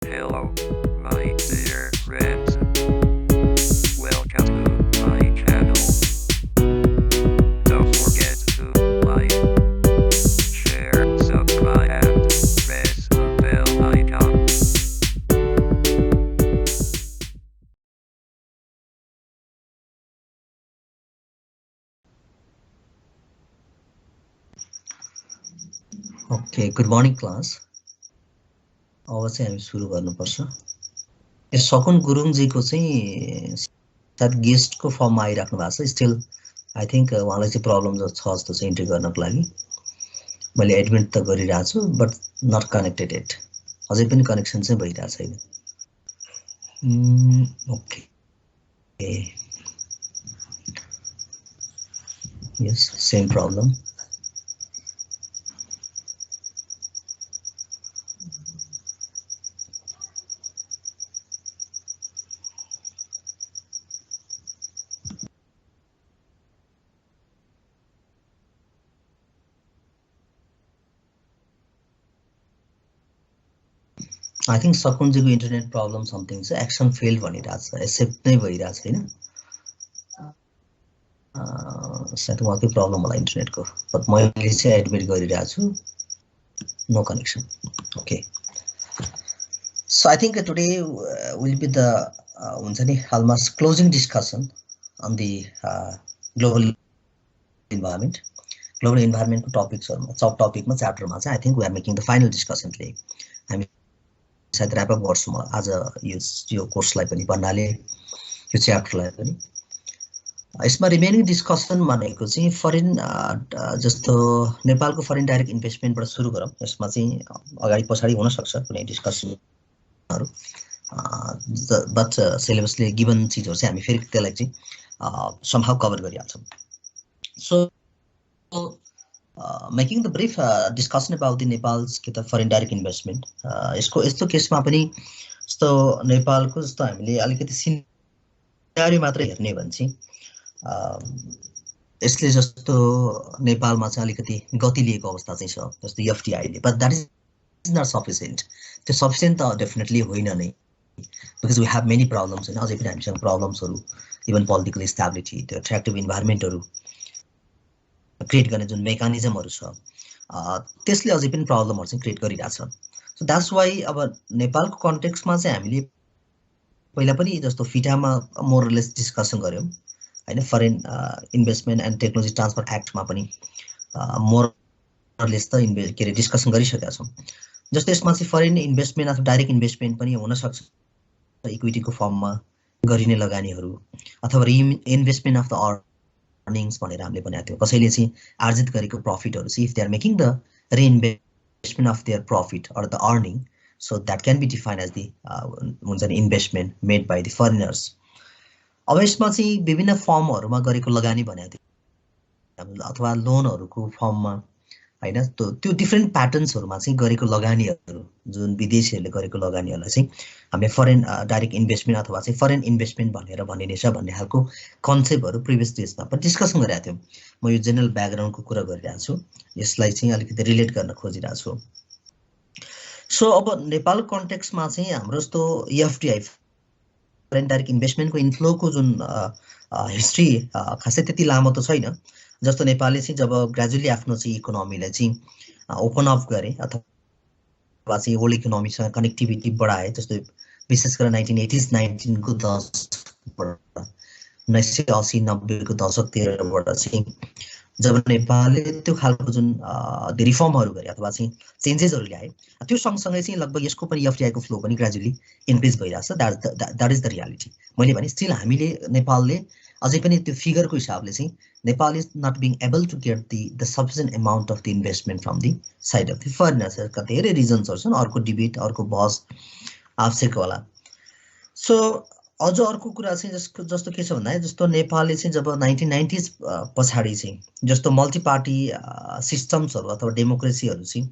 Hello, my dear friends. Welcome to my channel. Don't forget to like, share, subscribe, and press the bell icon. Okay, good morning class. अब चाहिँ हामी सुरु गर्नुपर्छ। यो सकुन गुरुङजीको चाहिँ सायद गेस्टको फर्ममा आइराख्नु भएको छ। स्टिल आई थिङ्क उहाँलाई चाहिँ प्रब्लम छ जस्तो चाहिँ इन्ट्री गर्नको लागि मैले एडमिट त गरिरहेको छु बट नट कनेक्टेड एट। अझै पनि कनेक्सन चाहिँ भइरहेको छैन। Okay, yes same problem. I think सकुनजीको इन्टरनेट प्रब्लम समथिङ छ, एक्सन फेल भनिरहेको छ, एक्सेप्ट नै भइरहेको छैन। सायद उहाँकै प्रब्लम होला इन्टरनेटको, बट मैले चाहिँ एडमिट गरिरहेको छु, no connection. Okay, so I think today will be the almost closing discussion on the global environment. Global environment topics or sub topic ma chapter ma I think we are making the final discussion today. हामी सायद wrap up गर्छौँ आज यो कोर्सलाई पनि भन्नाले यो च्याप्टरलाई पनि। यसमा रिमेनिङ डिस्कसन भनेको चाहिँ फरेन जस्तो नेपालको फरेन डाइरेक्ट इन्भेस्टमेन्टबाट सुरु गरौँ। यसमा चाहिँ अगाडि पछाडि हुन सक्छ कुनै डिस्कसनहरु, बट सिलेबसले गिभन चीजहरु चाहिँ हामी फेरि त्यसलाई चाहिँ समहाउ कभर गरिहाल्छौँ। So making the brief discussion about the Nepals के त फरेन डाइरेक्ट इन्भेस्टमेन्ट। यसको यस्तो केसमा पनि जस्तो नेपालको जस्तो हामीले अलिकति सिनारियो मात्र हेर्ने भने चाहिँ यसले जस्तो नेपालमा चाहिँ अलिकति गति लिएको अवस्था चाहिँ छ जस्तो एफडीआई ले, but that is not sufficient. त्यो सफिसिएन्ट त डेफिनेटली होइन नै, because we have many problems हैन, अझै पनि हामीसँग प्रब्लम्सहरु, इभन पोलिटिकल स्टेबिलिटी, त्यो एट्र्याक्टिभ इन्भाइरोमेन्टहरु क्रिएट गर्ने जुन मेकानिजमहरु छ त्यसले अझै पनि प्रब्लमहरु चाहिँ क्रिएट गरिरहेछ। सो द्याट्स वाइ अब नेपालको कन्टेक्स्टमा चाहिँ हामीले पहिला पनि जस्तो फिटामा मोरलेस डिस्कसन गर्यौं हैन, foreign investment and technology transfer एक्टमा पनि मोरलेस त के रे डिस्कसन गरिसकेका छौं। जस्तो यसमा चाहिँ फरेन इन्भेस्टमेन्ट अथवा डाइरेक्ट इन्भेस्टमेन्ट पनि हुन सक्छ इक्विटीको फर्ममा गरिने लगानीहरु, अथवा इन्भेस्टमेन्ट अफ द अर्निङ्स भनेर हामीले भनेको थियौं। कसैले चाहिँ आर्जित गरेको प्रफिटहरु चाहिँ if they are making the reinvestment of their profit or the earning, so that can be defined as the investment made by the foreigners. अब यसमा चाहिँ विभिन्न फर्महरुमा गरेको लगानी भनेको थियो, अथवा लोनहरुको फर्ममा हैन, त्यो डिफरेन्ट प्याटर्न्सहरुमा चाहिँ गरेको लगानीहरु जुन विदेशीहरुले गरेको लगानीहरुलाई चाहिँ हामीले फरेन डाइरेक्ट इन्भेस्टमेन्ट अथवा चाहिँ फरेन इन्भेस्टमेन्ट भनेर भनिनेछ भन्ने खालको कन्सेप्टहरु प्रिभियस डेजमा पनि डिस्कसन गरिरहेको थियौं। म यो जेनरल ब्याकग्राउन्डको कुरा गरिरहेको छु, यसलाई चाहिँ अलिकति रिलेट गर्न खोजिरहेको छु। सो अब नेपाल कन्टेक्स्टमा चाहिँ हाम्रो जस्तो एफडीआई फरेन डाइरेक्ट इन्भेस्टमेन्टको इन्फ्लोको जुन हिस्ट्री खासै त्यति लामो त छैन। जस्तो नेपालले चाहिँ जब ग्रेजुअली आफ्नो चाहिँ इकोनोमीलाई चाहिँ ओपन अप गरे अथवा चाहिँ वर्ल्ड इकोनोमीसँग कनेक्टिभिटी बढाए, जस्तो विशेष गरेर 1980s को दशकबाट 1980-90 को दशकतिरबाट चाहिँ जब नेपालले त्यो खालको जुन रिफर्महरु गरे अथवा चाहिँ चेन्जेसहरु ल्याए, त्यो सँगसँगै चाहिँ लगभग यसको पनि एफडीआई को फ्लो पनि ग्रेजुअली इन्क्रिज भइरहेछ। That is the reality. मैले भने स्टिल हामीले नेपालले अझै पनि त्यो फिगरको हिसाबले चाहिँ Nepal is not being able to get the sufficient amount of the investment from the side of the foreigners. धेरै रिजन्सहरु छन्, अर्को डिबेट अर्को बहस आवश्यक होला। सो अझ अर्को कुरा चाहिँ जस्तो के छ भन्दा जस्तो नेपालले चाहिँ जब 1990s पछाडि चाहिँ जस्तो मल्टी पार्टी सिस्टम्सहरु अथवा डेमोक्रेसीहरु चाहिँ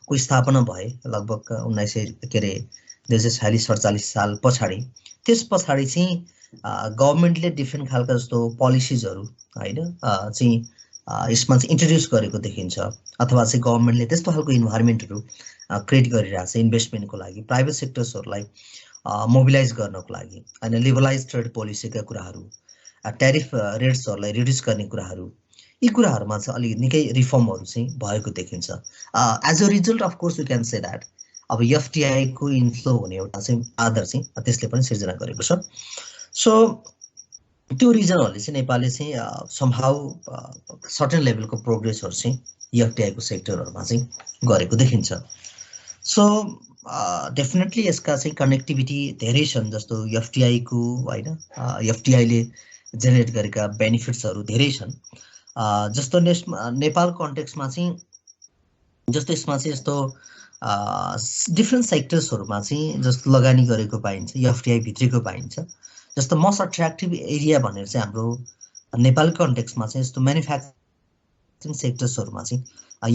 को स्थापना भए लगभग 2047 साल पछाडि, त्यस पछाडि चाहिँ गभर्नमेन्टले डिफरेन्ट खालका जस्तो पोलिसिजहरु हैन चाहिँ यसमा चाहिँ इन्ट्रोड्युस गरेको देखिन्छ अथवा चाहिँ गभर्नमेन्टले त्यस्तो खालको इन्भाइरोमेन्टहरू क्रिएट गरिरहेको छ इन्भेस्टमेन्टको लागि प्राइभेट सेक्टर्सहरूलाई मोबिलाइज गर्नको लागि होइन लिबरलाइज ट्रेड पोलिसीका कुराहरू ट्यारिफ रेट्सहरूलाई रिड्युस गर्ने कुराहरू यी कुराहरूमा चाहिँ अलिक निकै रिफर्महरू चाहिँ भएको देखिन्छ as a result of course you can say that अब एफटिआईको इन्फ्लो हुने एउटा चाहिँ आधार चाहिँ त्यसले पनि सिर्जना गरेको छ सो त्यो रिजनहरूले चाहिँ नेपालले चाहिँ सम्हाउ सर्टेन लेभलको प्रोग्रेसहरू चाहिँ एफटिआईको सेक्टरहरूमा चाहिँ गरेको देखिन्छ सो डेफिनेटली यसका चाहिँ कनेक्टिभिटी धेरै छन् जस्तो एफटिआईको होइन एफटिआईले जेनेरेट गरेका बेनिफिट्सहरू धेरै छन् जस्तो नेपाल कन्टेक्समा चाहिँ जस्तो यसमा चाहिँ यस्तो डिफ्रेन्ट सेक्टर्सहरूमा चाहिँ जस्तो लगानी गरेको पाइन्छ एफटिआई भित्रको पाइन्छ जस्तो मोस्ट अट्र्याक्टिभ एरिया भनेर चाहिँ हाम्रो नेपाल कन्टेक्समा चाहिँ यस्तो म्यानुफ्याक्चरिङ सेक्टर्सहरूमा चाहिँ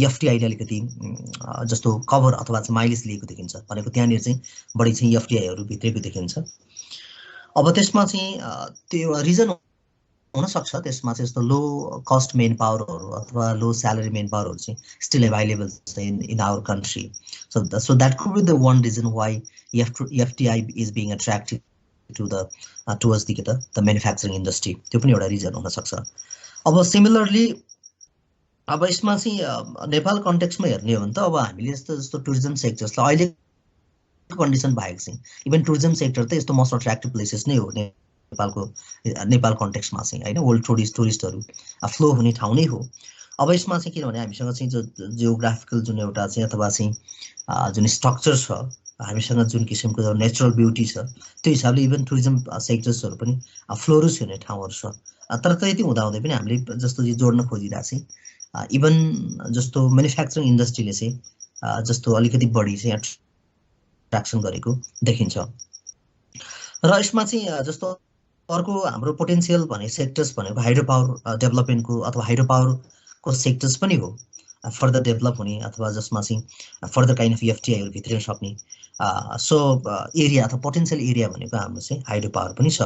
एफटिआईले अलिकति जस्तो कभर अथवा चाहिँ माइलेज लिएको देखिन्छ भनेको त्यहाँनिर चाहिँ बढी चाहिँ एफटिआईहरू भित्रेको देखिन्छ अब त्यसमा चाहिँ त्यो रिजन हुनसक्छ त्यसमा चाहिँ यस्तो लो कस्ट मेन पावरहरू अथवा लो स्यालेरी मेन पावरहरू चाहिँ स्टिल एभाइलेबल छ in our country so that could be the one reason why FDI is being attractive to the towards the manufacturing industry त्यो पनि एउटा रिजन हुनसक्छ अब सिमिलरली अब यसमा चाहिँ नेपाल कन्टेक्समा हेर्ने हो भने त अब हामीले जस्तो टुरिज्म सेक्टर्सलाई अहिले कन्डिसन बाहेक चाहिँ इभन टुरिज्म सेक्टर त यस्तो मोस्ट अट्र्याक्टिभ प्लेसेस नै हो नेपाल कन्टेक्समा चाहिँ होइन वर्ल्ड टुरिस्टहरू फ्लो हुने ठाउँ नै हो अब यसमा चाहिँ किनभने हामीसँग चाहिँ जो जियोग्राफिकल जुन एउटा चाहिँ अथवा चाहिँ जुन स्ट्रक्चर छ हामीसँग जुन किसिमको नेचुरल ब्युटी छ त्यो हिसाबले इभन टुरिज्म सेक्टर्सहरू पनि फ्लोरिस हुने ठाउँहरू छ तर त्यति हुँदाहुँदै पनि हामीले जस्तो जोड्न खोजिरहेको चाहिँ इभन जस्तो म्यानुफ्याक्चरिङ इन्डस्ट्रीले चाहिँ जस्तो अलिकति बढी चाहिँ एट्र्याक्सन गरेको देखिन्छ र यसमा चाहिँ जस्तो अर्को हाम्रो पोटेन्सियल भने सेक्टर्स भनेको हाइड्रो पावर डेभलपमेन्टको अथवा हाइड्रो पावरको सेक्टर्स पनि हो फर्दर डेभलप हुने अथवा जसमा चाहिँ फर्दर काइन्ड अफ एफटिआईहरू भित्रिन सक्ने सो एरिया अथवा पोटेन्सियल एरिया भनेको हाम्रो चाहिँ हाइड्रो पावर पनि छ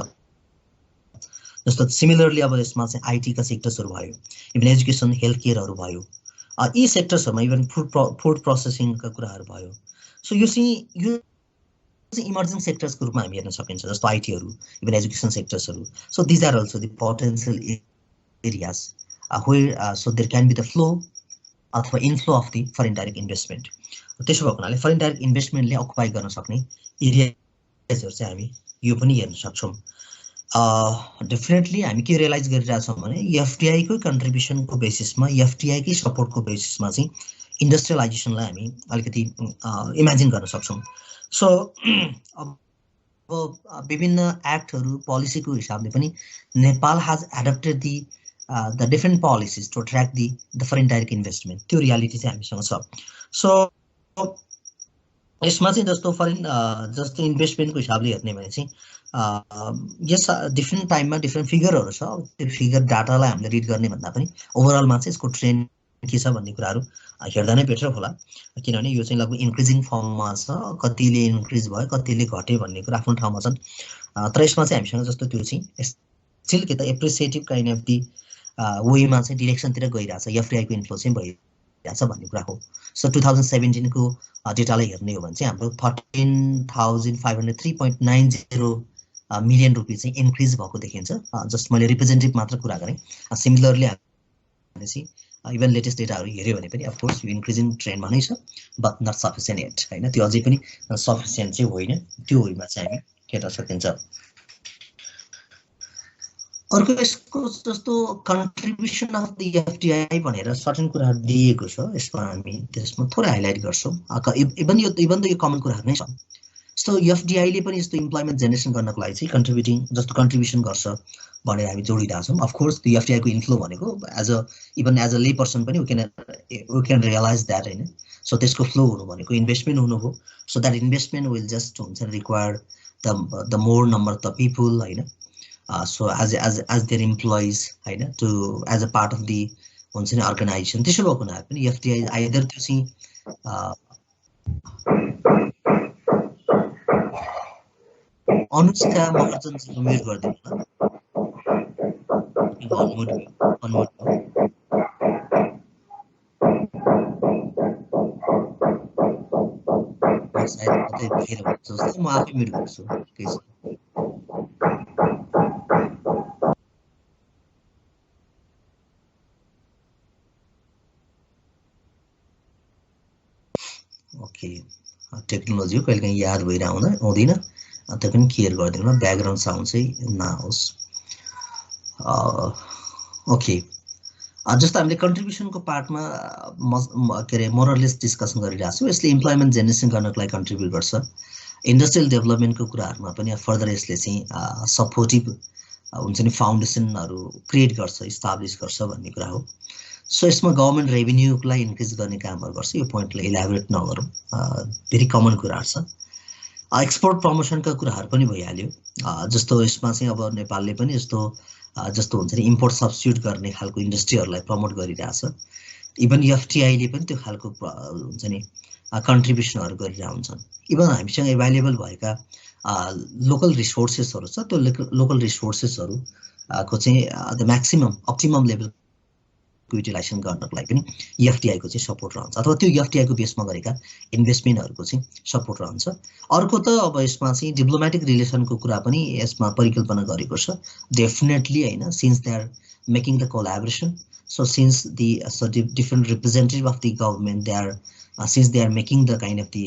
जस्तो सिमिलरली अब यसमा चाहिँ आइटीका सेक्टर्सहरू भयो इभन एजुकेसन हेल्थ केयरहरू भयो यी सेक्टर्सहरूमा इभन फुड प्रोसेसिङका कुराहरू भयो सो यो चाहिँ इमर्जिङ सेक्टर्सको रूपमा हामी हेर्न सकिन्छ जस्तो आइटीहरू इभन एजुकेसन सेक्टर्सहरू so these are also the potential areas where so there can be the flow अथवा inflow of the foreign direct investment त्यसो भएको हुनाले फरेन डाइरेक्ट इन्भेस्टमेन्टले अकुपाई गर्न सक्ने एरियाजहरू चाहिँ हामी यो पनि हेर्न सक्छौँ डेफिनेटली हामी के रियलाइज गरिरहेछौँ भने एफटिआईकै कन्ट्रिब्युसनको बेसिसमा एफटिआईकै सपोर्टको बेसिसमा चाहिँ इन्डस्ट्रियलाइजेसनलाई हामी अलिकति इमेजिन गर्न सक्छौँ सो अब विभिन्न एक्टहरू पोलिसीको हिसाबले पनि Nepal has adopted the different policies to attract the foreign direct investment त्यो रियालिटी चाहिँ हामीसँग छ सो यसमा चाहिँ जस्तो फरेन जस्तो इन्भेस्टमेन्टको हिसाबले हेर्ने भने चाहिँ यस डिफ्रेन्ट टाइममा डिफ्रेन्ट फिगरहरू छ त्यो फिगर डाटालाई हामीले रिड गर्ने भन्दा पनि ओभरअलमा चाहिँ यसको ट्रेन्ड के छ भन्ने कुराहरू हेर्दा नै बेटर होला किनभने यो चाहिँ लगभग इन्क्रिजिङ फर्ममा छ कतिले इन्क्रिज भयो कतिले घट्यो भन्ने कुरा आफ्नो ठाउँमा छन् तर यसमा चाहिँ हामीसँग जस्तो त्यो चाहिँ स्टिल के त एप्रिसिएटिभ काइन्ड अफ दि वेमा चाहिँ डिरेक्सनतिर गइरहेछ एफटिआईको इन्फ्लो चाहिँ भइरहेछ भन्ने कुरा हो सो 2017को डेटालाई हेर्ने हो भने चाहिँ हाम्रो 13,503.90 मिलियन रुपियाँ चाहिँ इन्क्रिज भएको देखिन्छ जस्ट मैले रिप्रेजेन्टेटिभ मात्र कुरा गरेँ सिमिलरली हामीले चाहिँ इभन लेटेस्ट डेटाहरू हेऱ्यो भने पनि अफकोर्स यो इन्क्रिजिङ ट्रेन्डमा नै छ बट नट सफिसियन्ट एट होइन त्यो अझै पनि सफिसियन्ट चाहिँ होइन त्यो वेमा चाहिँ हामी हेर्न सकिन्छ अर्को यसको जस्तो कन्ट्रिब्युसन अफ द एफटिआई भनेर सर्टेन कुराहरू दिएको छ यसमा हामी त्यसमा थोरै हाइलाइट गर्छौँ इभन यो कमन कुराहरू नै छ जस्तो एफडिआईले पनि यस्तो इम्प्लोइमेन्ट जेनेरेसन गर्नको लागि चाहिँ कन्ट्रिब्युसन गर्छ भनेर हामी जोडिरहेको छौँ अफकोर्स त्यो एफटिआईको इन्फ्लो भनेको even as a lay person पनि वी क्यान रियलाइज द्याट होइन सो त्यसको फ्लो हुनु भनेको इन्भेस्टमेन्ट हुनु हो so that investment will just हुन्छ require the more number of the people होइन so as their employees होइन to as a part of the हुन्छ नि अर्गनाइजेसन त्यसो भएको हुनाले पनि एफटिआई आइदर त्यो चाहिँ अनुष्का महर्जनजीको म्युट गरिदिनु होला देखेर हुन्छ जस्तो म आफै म्युट गर्छु केही छ ओके टेक्नोलोजी हो कहिलेकाहीँ याद आउँदैन त्यो पनि क्लियर गरिदिनु ल ब्याकग्राउन्ड साउन्ड चाहिँ नआओस् ओके जस्तो हामीले कन्ट्रिब्युसनको पार्टमा के अरे मोरलेस डिस्कसन गरिरहेको छौँ यसले इम्प्लोइमेन्ट जेनेरेसन गर्नको लागि कन्ट्रिब्युट गर्छ इन्डस्ट्रियल डेभलपमेन्टको कुराहरूमा पनि फर्दर यसले चाहिँ सपोर्टिभ हुन्छ नि फाउन्डेसनहरू क्रिएट गर्छ इस्टाब्लिस गर्छ भन्ने कुरा हो सो यसमा गभर्मेन्ट रेभिन्यूलाई इन्क्रिज गर्ने कामहरू गर्छ यो पोइन्टलाई इलाबोरेट नगरौँ भेरी कमन कुराहरू छ एक्सपोर्ट प्रमोसनका कुराहरू पनि भइहाल्यो जस्तो यसमा चाहिँ अब नेपालले पनि जस्तो हुन्छ नि इम्पोर्ट सब्स्टिट्युट गर्ने खालको इन्डस्ट्रीहरूलाई प्रमोट गरिरहेछ इभन एफटिआईले पनि त्यो खालको हुन्छ नि कन्ट्रिब्युसनहरू गरिरहेका हुन्छन् इभन हामीसँग एभाइलेबल भएका लोकल रिसोर्सेसहरू छ त्यो लोकल रिसोर्सेसहरू को चाहिँ द म्याक्सिमम अप्टिमम लेभलको युटिलाइजेसन गर्नको लागि पनि एफटिआईको चाहिँ सपोर्ट रहन्छ अथवा त्यो एफटिआईको बेसमा गरेका इन्भेस्टमेन्टहरूको चाहिँ सपोर्ट रहन्छ अर्को त अब यसमा चाहिँ डिप्लोमेटिक रिलेसनको कुरा पनि यसमा परिकल्पना गरेको छ डेफिनेटली हैन since they are making the collaboration so since the different representative of the government they are since they are making the kind of the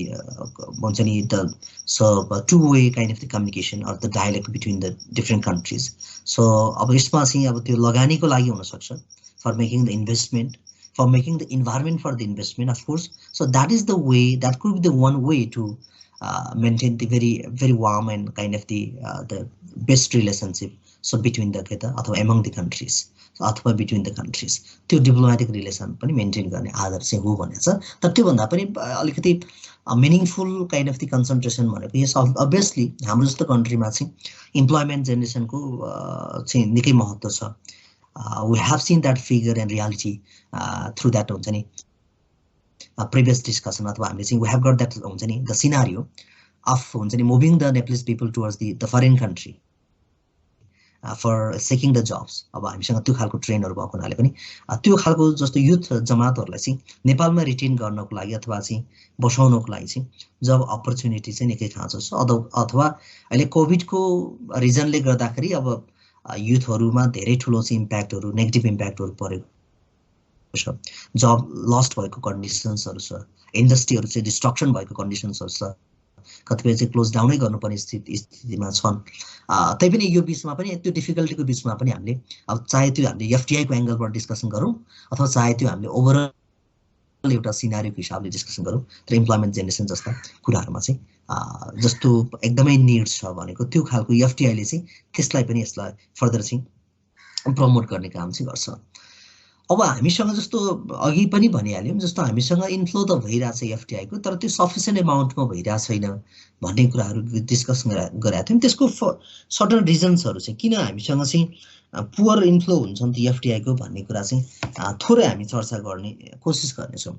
two-way kind of the communication or the dialogue between the different countries so अब यसमा चाहिँ अब त्यो लगानीको लागि हुन सक्छ for making the investment for making the environment for the investment of course so that is the way that could be the one way to maintain the very warm and kind of the best relationship so between the अथवा among the countries अथवा between the countries त्यो diplomatic relation पनि maintain गर्ने आधार चाहिँ हो भनेको छ तर त्यो भन्दा पनि अलिकति meaningful kind of the concentration भनेको यस अभियसली हाम्रो जस्तो कन्ट्रीमा चाहिँ इम्प्लोइमेन्ट जेनेरेसनको चाहिँ निकै महत्त्व छ we have seen that figure and reality through that हुन्छ नि प्रिभियस डिस्कसन अथवा हामीले चाहिँ वी हेभ गट दैट हुन्छ नि द सिनारियो अफ हुन्छ नि moving the Nepalese people towards the foreign country for seeking the jobs अब हामीसँग त्यो खालको ट्रेनहरू भएको हुनाले पनि त्यो खालको जस्तो युथ जमातहरूलाई चाहिँ नेपालमा रिटेन गर्नको लागि अथवा चाहिँ बसाउनको लागि चाहिँ जब अपर्च्युनिटी चाहिँ निकै खाँचो छ अथवा अहिले कोभिडको रिजनले गर्दाखेरि अब युथहरूमा धेरै ठुलो चाहिँ इम्प्याक्टहरू नेगेटिभ इम्प्याक्टहरू परेको छ जब लस्ट भएको कन्डिसन्सहरू छ इन्डस्ट्रीहरू चाहिँ डिस्ट्रक्सन भएको कन्डिसन्सहरू छ कतिपय चाहिँ क्लोज डाउनै गर्नुपर्ने स्थितिमा छन् तैपनि यो बिचमा पनि त्यो डिफिकल्टीको बिचमा पनि हामीले अब चाहे त्यो हामीले एफटिआईको एङ्गलबाट डिस्कसन गरौँ अथवा चाहे त्यो हामीले ओभरअल एउटा सिनारीको हिसाबले डिस्कसन गरौँ तर इम्प्लोइमेन्ट जेनेरेसन जस्ता कुराहरूमा चाहिँ जस्तो एकदमै निड छ भनेको त्यो खालको एफटिआईले चाहिँ त्यसलाई पनि यसलाई फर्दर चाहिँ प्रमोट गर्ने काम चाहिँ गर्छ अब हामीसँग जस्तो अघि पनि भनिहाल्यौँ जस्तो हामीसँग इन्फ्लो त भइरहेछ एफटिआईको तर त्यो सफिसियन्ट एमाउन्टमा भइरहेको छैन भन्ने कुराहरू डिस्कस गरेका थियौँ त्यसको सर्टन रिजन्सहरू चाहिँ किन हामीसँग चाहिँ पुवर इन्फ्लो हुन्छ नि त एफटिआईको भन्ने कुरा चाहिँ थोरै हामी चर्चा गर्ने कोसिस गर्नेछौँ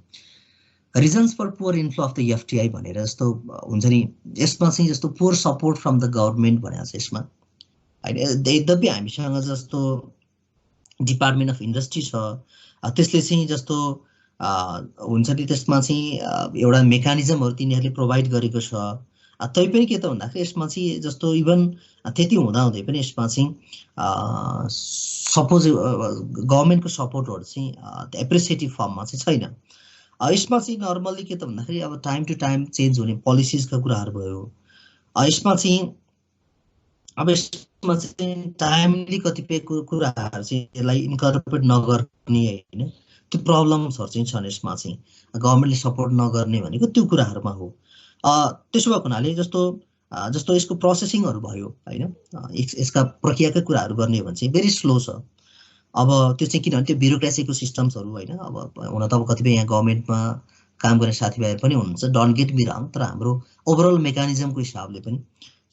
reasons for poor inflow of the FDI भनेर जस्तो हुन्छ नि यसमा चाहिँ जस्तो poor support from the government भनेको छ यसमा होइन यद्यपि हामीसँग जस्तो डिपार्टमेन्ट अफ इन्डस्ट्री छ त्यसले चाहिँ जस्तो हुन्छ नि त्यसमा चाहिँ एउटा मेकानिजमहरू तिनीहरूले प्रोभाइड गरेको छ तैपनि के त भन्दाखेरि यसमा चाहिँ जस्तो इभन त्यति हुँदाहुँदै पनि यसमा चाहिँ सपोज गभर्मेन्टको सपोर्टहरू चाहिँ एप्रिसिएटिभ फर्ममा चाहिँ छैन यसमा चाहिँ नर्मल्ली के त भन्दाखेरि अब टाइम टु टाइम चेन्ज हुने पोलिसिजका कुराहरू भयो यसमा चाहिँ अब यसमा चाहिँ टाइमली कतिपय कुराहरू चाहिँ यसलाई इन्कर्पोरेट नगर्ने होइन त्यो प्रब्लम्सहरू चाहिँ छन् यसमा चाहिँ गभर्मेन्टले सपोर्ट नगर्ने भनेको त्यो कुराहरूमा हो त्यसो भएको हुनाले जस्तो यसको प्रोसेसिङहरू भयो होइन यसका प्रक्रियाकै कुराहरू गर्ने हो भने चाहिँ भेरी स्लो छ अब त्यो चाहिँ किनभने त्यो ब्युरोक्रेसीको सिस्टम्सहरू होइन अब हुन त अब कतिपय यहाँ गभर्मेन्टमा काम गर्ने साथीभाइ पनि हुनुहुन्छ डोन्ट गेट मी रङ तर हाम्रो ओभरअल मेकानिजमको हिसाबले पनि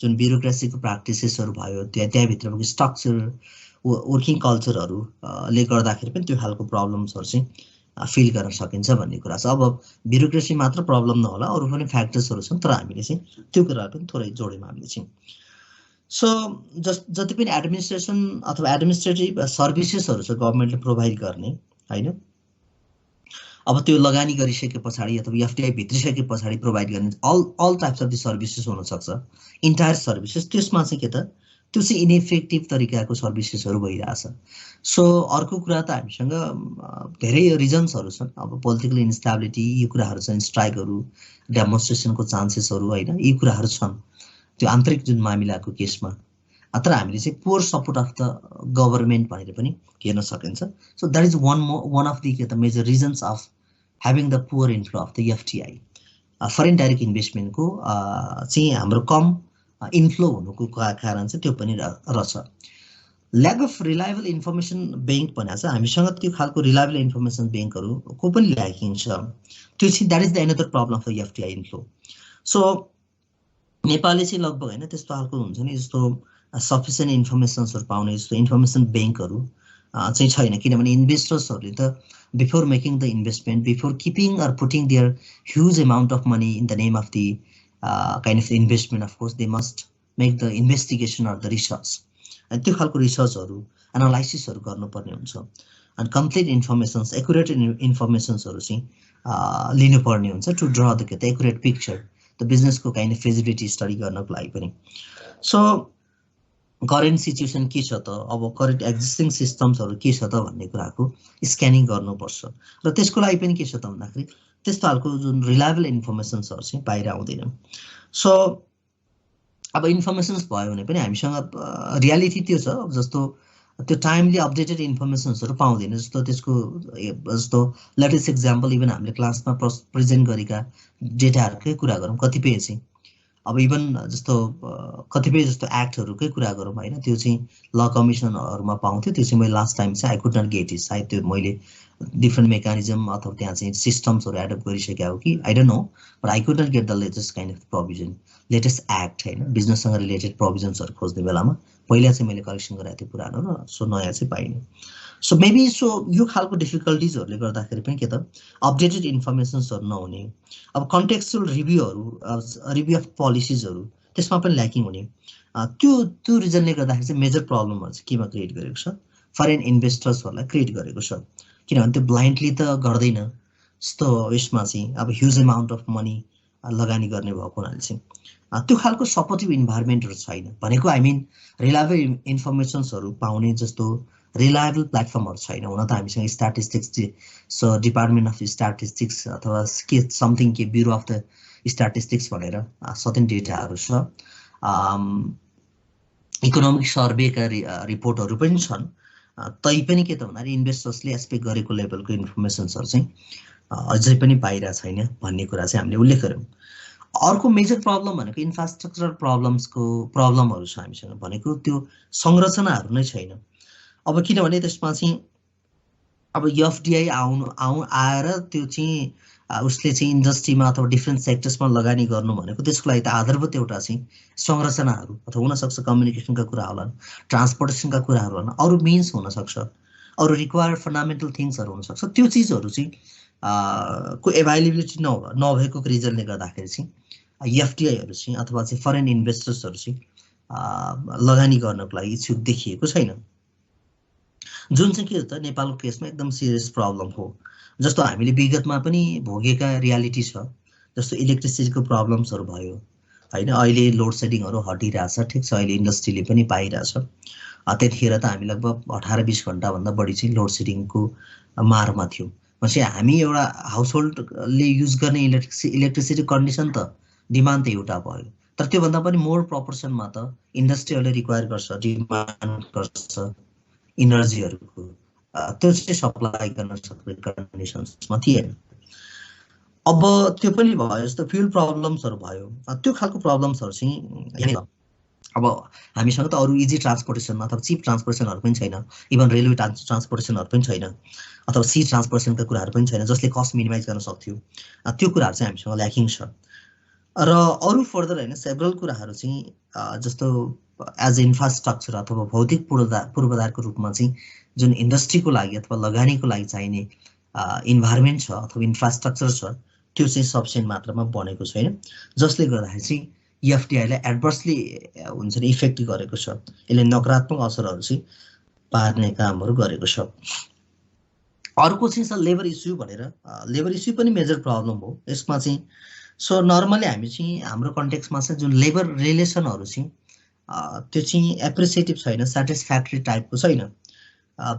जुन ब्युरोक्रेसीको प्र्याक्टिसेसहरू भयो त्यहाँभित्रको स्ट्रक्चर वर्किङ कल्चरहरूले गर्दाखेरि पनि त्यो खालको प्रब्लम्सहरू चाहिँ फिल गर्न सकिन्छ भन्ने कुरा छ अब ब्युरोक्रेसी मात्र प्रब्लम नहोला अरू पनि फ्याक्टर्सहरू छन् तर हामीले चाहिँ त्यो कुराहरू पनि थोरै जोड्यौँ हामीले चाहिँ सो जति पनि एडमिनिस्ट्रेसन अथवा एडमिनिस्ट्रेटिभ सर्भिसेसहरू छ गभर्मेन्टले प्रोभाइड गर्ने होइन अब त्यो लगानी गरिसके पछाडि अथवा एफडीआई भित्रिसके पछाडि प्रोभाइड गर्ने all types of the services हुनसक्छ, इन्टायर सर्भिसेस। त्यसमा चाहिँ के त त्यो चाहिँ इनइफेक्टिभ तरिकाको सर्भिसेसहरू भइरहेछ। सो अर्को कुरा त हामीसँग धेरै रिजन्सहरू छन्। अब पोलिटिकल इन्स्टेबिलिटी, यी कुराहरू छन्, स्ट्राइकहरू, डेमोन्स्ट्रेसनको चान्सेसहरू होइन, यी कुराहरू छन् त्यो आन्तरिक जुन मामिलाको केसमा। तर हामीले चाहिँ poor support of the government भनेर पनि हेर्न सकिन्छ। So that is one of the के त major reasons of having the poor inflow of the FTI. Foreign direct इन्भेस्टमेन्टको चाहिँ हाम्रो कम इन्फ्लो हुनुको कारण चाहिँ त्यो पनि रहेछ। Lack of reliable information bank भनेको चाहिँ हामीसँग त्यो खालको रिलायबल इन्फर्मेसन ब्याङ्कहरूको पनि ल्याकिङ छ। त्यो चाहिँ that is the another problem of the FTI inflow. So नेपालले चाहिँ लगभग होइन त्यस्तो खालको हुन्छ नि, जस्तो सफिसियन्ट इन्फर्मेसन्सहरू पाउने जस्तो इन्फर्मेसन ब्याङ्कहरू चाहिँ छैन। किनभने इन्भेस्टर्सहरूले त before making the investment, before keeping or putting their huge amount of money in the name of the kind of investment, of course they must make the investigation or the research. अनि त्यो खालको रिसर्चहरू, एनालाइसिसहरू गर्नुपर्ने हुन्छ। अनि complete informations, accurate इन्फर्मेसन्सहरू चाहिँ लिनुपर्ने हुन्छ to draw the के त एकुरेट पिक्चर द बिजनेसको काइन्ड अफ फिजिबिलिटी स्टडी गर्नको लागि पनि। सो करेन्ट सिचुएसन के छ त, अब करेन्ट एक्जिस्टिङ सिस्टम्सहरू के छ त भन्ने कुराको स्क्यानिङ गर्नुपर्छ। र त्यसको लागि पनि के छ त भन्दाखेरि त्यस्तो खालको जुन रिलायबल इन्फर्मेसन्सहरू चाहिँ बाहिर आउँदैन। सो अब इन्फर्मेसन्स भयो भने पनि हामीसँग रियालिटी त्यो छ, जस्तो त्यो टाइमली अपडेटेड इन्फर्मेसन्सहरू पाउँदैन। जस्तो लेटेस्ट एक्जाम्पल इभन हामीले क्लासमा प्रेजेन्ट गरेका डेटाहरूकै कुरा गरौँ, कतिपय चाहिँ अब इभन जस्तो कतिपय जस्तो एक्टहरूकै कुरा गरौँ होइन, त्यो चाहिँ ल कमिसनहरूमा पाउँथ्यो। त्यो चाहिँ मैले लास्ट टाइम चाहिँ I could not get it, सायद त्यो मैले डिफ्रेन्ट मेकानिजम अथवा त्यहाँ चाहिँ सिस्टम्सहरू एडप्ट गरिसकेको हो कि I don't know, but I could not get the latest kind of provision, latest act होइन, बिजनेससँग रिलेटेड प्रोभिजन्सहरू खोज्ने बेलामा पहिला चाहिँ मैले कलेक्सन गराएको थिएँ पुरानो, र सो नयाँ चाहिँ पाइनँ। सो मेबी सो यो खालको डिफिकल्टिजहरूले गर्दाखेरि पनि के त अपडेटेड इन्फर्मेसन्सहरू नहुने, अब कन्टेक्चुअल रिभ्यू अफ पोलिसिजहरू त्यसमा पनि ल्याकिङ हुने, त्यो रिजनले गर्दाखेरि चाहिँ मेजर प्रब्लमहरू चाहिँ केमा क्रिएट गरेको छ, फरेन इन्भेस्टर्सहरूलाई क्रिएट गरेको छ। किनभने त्यो ब्लाइन्डली त गर्दैन, जस्तो यसमा चाहिँ अब ह्युज अमाउन्ट अफ मनी लगानी गर्ने भएको हुनाले चाहिँ त्यो खालको सपोर्टिभ इन्भाइरोमेन्टहरू छैन। भनेको आई मिन रिलायबल इन्फर्मेसन्सहरू पाउने जस्तो रिलायबल प्लेटफर्महरू छैन। हुन त हामीसँग स्ट्याटिस्टिक्स डिपार्टमेन्ट अफ स्ट्याटिस्टिक्स अथवा के समथिङ के ब्युरो अफ द स्ट्याटिस्टिक्स भनेर सर्टेन डेटाहरू छ, इकोनोमिक सर्वेका रिपोर्टहरू पनि छन्। तैपनि के त भन्दाखेरि इन्भेस्टर्सले एक्सपेक्ट गरेको लेभलको इन्फर्मेसन्सहरू चाहिँ अझै पनि पाइरहेको छैन भन्ने कुरा चाहिँ हामीले उल्लेख गऱ्यौँ। अर्को मेजर प्रब्लम भनेको इन्फ्रास्ट्रक्चरल प्रब्लमहरू छ हामीसँग, भनेको त्यो संरचनाहरू नै छैन। अब किनभने त्यसमा चाहिँ अब एफडिआई आएर त्यो चाहिँ उसले चाहिँ इन्डस्ट्रीमा अथवा डिफ्रेन्ट सेक्टर्समा लगानी गर्नु भनेको त्यसको लागि त आधारभूत एउटा चाहिँ संरचनाहरू अथवा हुनसक्छ कम्युनिकेसनका कुरा होला, ट्रान्सपोर्टेसनका कुराहरू होला, अरू मिन्स हुनसक्छ, अरू रिक्वायर्ड फन्डामेन्टल थिङ्सहरू हुनसक्छ। त्यो चिजहरू चाहिँ को एभाइलेबिलिटी नभएको रिजनले गर्दाखेरि चाहिँ एफडिआईहरू चाहिँ अथवा चाहिँ फरेन इन्भेस्टर्सहरू चाहिँ लगानी गर्नको लागि इच्छुक देखिएको छैन, जुन चाहिँ के त नेपालको केसमा एकदम सिरियस प्रब्लम हो। जस्तो हामीले विगतमा पनि भोगेका रियालिटी छ, जस्तो इलेक्ट्रिसिटीको प्रब्लम्सहरू भयो होइन, अहिले लोड सेडिङहरू हटिरहेछ, ठिक छ, अहिले इन्डस्ट्रीले पनि पाइरहेछ। त्यतिखेर त हामी लगभग 18-20 घन्टाभन्दा बढी चाहिँ लोड सेडिङको मारमा थियौँ। भनेपछि हामी एउटा हाउसहोल्डले युज गर्ने इलेक्ट्रिसिटी कन्डिसन त डिमान्ड त एउटा भयो, तर त्योभन्दा पनि मोर प्रपोर्सनमा त इन्डस्ट्रीहरूले रिक्वायर गर्छ, डिमान्ड गर्छ इनर्जीहरूको, त्यो चाहिँ सप्लाई गर्न सक्ने कन्डिसन्समा थिएन। अब त्यो पनि भयो, जस्तो फ्युल प्रब्लम्सहरू भयो, त्यो खालको प्रब्लम्सहरू चाहिँ अब हामीसँग त अरू इजी ट्रान्सपोर्टेसन अथवा चिप ट्रान्सपोर्टेसनहरू पनि छैन, इभन रेलवे ट्रान्सपोर्टेसनहरू पनि छैन, अथवा सी ट्रान्सपोर्टेसनका कुराहरू पनि छैन जसले कस्ट मिनिमाइज गर्न सक्थ्यो। त्यो कुराहरू चाहिँ हामीसँग ल्याकिङ छ। र अरू फर्दर होइन सेभरल कुराहरू चाहिँ जस्तो एज इन्फ्रास्ट्रक्चर अथवा भौतिक पूर्वाधारको रूपमा चाहिँ जुन इन्डस्ट्रीको लागि अथवा लगानीको लागि चाहिने इन्भाइरोमेन्ट छ अथवा इन्फ्रास्ट्रक्चर छ, त्यो चाहिँ सफिसियन्ट मात्रामा बनेको छैन, जसले गर्दाखेरि चाहिँ एफडिआईलाई एडभर्सली हुन्छ नि इफेक्ट गरेको छ। यसले नकारात्मक असरहरू चाहिँ पार्ने कामहरू गरेको छ। अर्को चाहिँ छ लेबर इस्यु भनेर, लेबर इस्यु पनि मेजर प्रब्लम हो यसमा चाहिँ। सो नर्मली हामी चाहिँ हाम्रो कन्टेक्समा चाहिँ जुन लेबर रिलेसनहरू चाहिँ त्यो चाहिँ एप्रिसिएटिभ छैन, सेटिस्फ्याक्ट्री टाइपको छैन।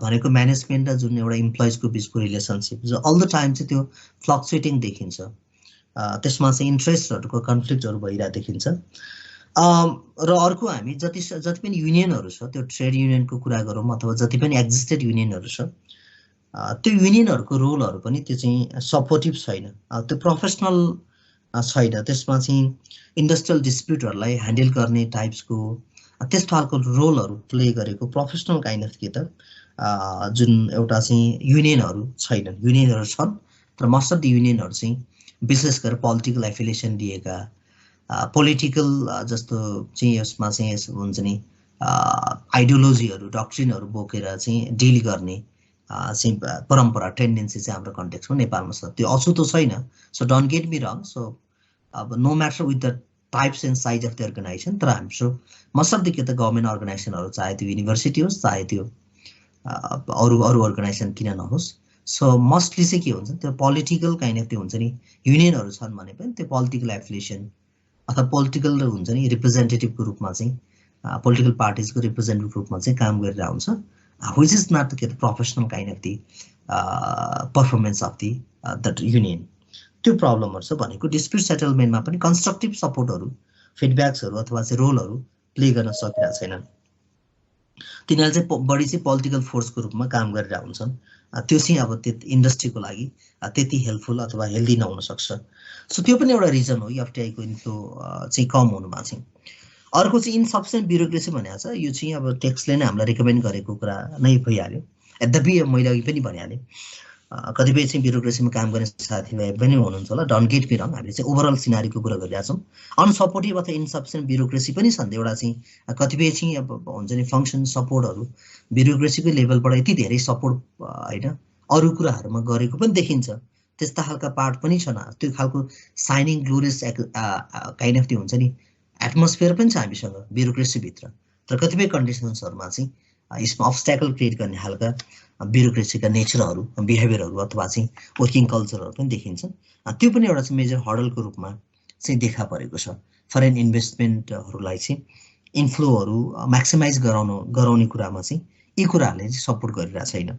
भनेको म्यानेजमेन्ट र जुन एउटा इम्प्लोइजको बिचको रिलेसनसिप जो अल द टाइम चाहिँ त्यो फ्लक्चुएटिङ देखिन्छ, त्यसमा चाहिँ इन्ट्रेस्टहरूको कन्फ्लिक्टहरू भइरहेको देखिन्छ। र अर्को हामी जति पनि युनियनहरू छ, त्यो ट्रेड युनियनको कुरा गरौँ अथवा जति पनि एक्जिस्टेड युनियनहरू छ, त्यो युनियनहरूको रोलहरू पनि त्यो चाहिँ सपोर्टिभ छैन, त्यो प्रोफेसनल छैन। त्यसमा चाहिँ इन्डस्ट्रियल डिस्प्युटहरूलाई ह्यान्डल गर्ने टाइप्सको त्यस्तो खालको रोलहरू प्ले गरेको प्रोफेसनल काइन्ड अफ के त जुन एउटा चाहिँ युनियनहरू छैनन्। युनियनहरू छन् तर मोस्ट अफ द युनियनहरू चाहिँ विशेष गरेर पोलिटिकल एफिलिएसन दिएका, पोलिटिकल जस्तो चाहिँ यसमा चाहिँ हुन्छ नि आइडियोलोजीहरू डक्ट्रिनहरू बोकेर चाहिँ डिल गर्ने चाहिँ परम्परा टेन्डेन्सी चाहिँ हाम्रो कन्टेक्समा नेपालमा छ। त्यो अछुतो छैन, so don't get me wrong. So अब no matter with the types and size of the organisation, तर हाम्रो मोस्ट अफ द के त गभर्मेन्ट अर्गनाइजेसनहरू चाहे त्यो युनिभर्सिटी होस् चाहे त्यो अरू अर्गनाइजेसन किन नहोस्, सो मोस्टली चाहिँ के हुन्छ त्यो पोलिटिकल काइन्ड अफ त्यो हुन्छ नि युनियनहरू छन् भने पनि त्यो पोलिटिकल एफिलिएसन अथवा पोलिटिकल हुन्छ नि रिप्रेजेन्टेटिभको रूपमा चाहिँ पोलिटिकल पार्टिजको रिप्रेजेन्टेटिभ रूपमा चाहिँ काम गरेर हुन्छ, which is not the professional kind of the performance of the that union. त्यो प्रब्लमहरु छ भनेको डिस्प्युट सेटलमेन्टमा पनि कन्स्ट्रक्टिभ सपोर्टहरु, फिडब्याक्सहरु अथवा चाहिँ रोलहरु प्ले गर्न सकिरहेको छैनन्। तिनीहरु चाहिँ बढी चाहिँ पोलिटिकल फोर्सको रूपमा काम गरेर हुन्छन्। त्यो चाहिँ अब त्यो इन्डस्ट्रीको लागि त्यति हेल्पफुल अथवा हेल्दी नहुन सक्छ। सो त्यो पनि एउटा रिजन हो एफटीआई को इन्फ्लो चाहिँ कम हुनुमा चाहिँ। अर्को चाहिँ इनसफिसिएन्ट ब्युरोक्रेसी भनेको छ, यो चाहिँ अब टेक्सले नै हामीलाई रिकमेन्ड गरेको कुरा नै भइहाल्यो। यद्यपि मैले अघि पनि भनिहालेँ कतिपय चाहिँ ब्युरोक्रेसीमा काम गर्ने साथीभाइ पनि हुनुहुन्छ होला, डोन्ट गेट मी रङ, हामीले चाहिँ ओभरअल सिनारीको कुरा गरिरहेका छौँ। अनसपोर्टिभ अथवा इनसफिसिएन्ट ब्युरोक्रेसी पनि छन्। एउटा चाहिँ कतिपय चाहिँ अब हुन्छ नि फङ्सन सपोर्टहरू ब्युरोक्रेसीको लेभलबाट यति धेरै सपोर्ट होइन अरू कुराहरूमा गरेको पनि देखिन्छ, त्यस्ता खालका पार्ट पनि छन्। त्यो खालको साइनिङ ग्लोरियस काइन्ड अफ त्यो हुन्छ नि एटमोस्फियर पनि छ हामीसँग ब्युरोक्रेसीभित्र, तर कतिपय कन्डिसन्सहरूमा चाहिँ यसमा अब्स्ट्याकल क्रिएट गर्ने खालका ब्युरोक्रेसीका नेचरहरू बिहेभियरहरू अथवा चाहिँ वर्किङ कल्चरहरू पनि देखिन्छ। त्यो पनि एउटा चाहिँ मेजर हडलको रूपमा चाहिँ देखा परेको छ। फरेन इन्भेस्टमेन्टहरूलाई चाहिँ इन्फ्लोहरू म्याक्सिमाइज गराउने कुरामा चाहिँ यी कुराहरूले चाहिँ सपोर्ट गरिरहेको छैन।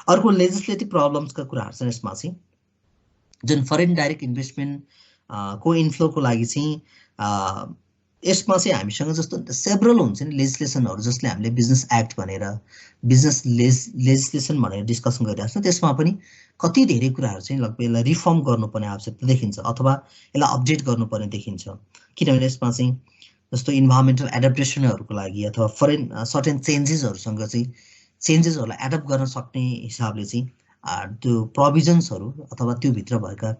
अर्को लेजिस्लेटिभ प्रब्लम्सका कुराहरू छन् यसमा चाहिँ, जुन फरेन डाइरेक्ट इन्भेस्टमेन्ट को इन्फ्लोको लागि चाहिँ यसमा चाहिँ हामीसँग जस्तो सेभरल हुन्छ नि लेजिस्लेसनहरू जसले हामीले बिजनेस एक्ट भनेर बिजनेस लेजिस्लेसन भनेर डिस्कसन गरिरहेको छ, त्यसमा पनि कति धेरै कुराहरू चाहिँ लगभग यसलाई रिफर्म गर्नुपर्ने आवश्यकता देखिन्छ अथवा यसलाई अपडेट गर्नुपर्ने देखिन्छ। किनभने यसमा चाहिँ जस्तो इन्भाइरोमेन्टल एडाप्टेसनहरूको लागि अथवा फरेन सर्टेन चेन्जेसहरूसँग चाहिँ चेन्जेसहरूलाई एडप्ट गर्न सक्ने हिसाबले चाहिँ त्यो प्रोभिजन्सहरू अथवा त्योभित्र भएका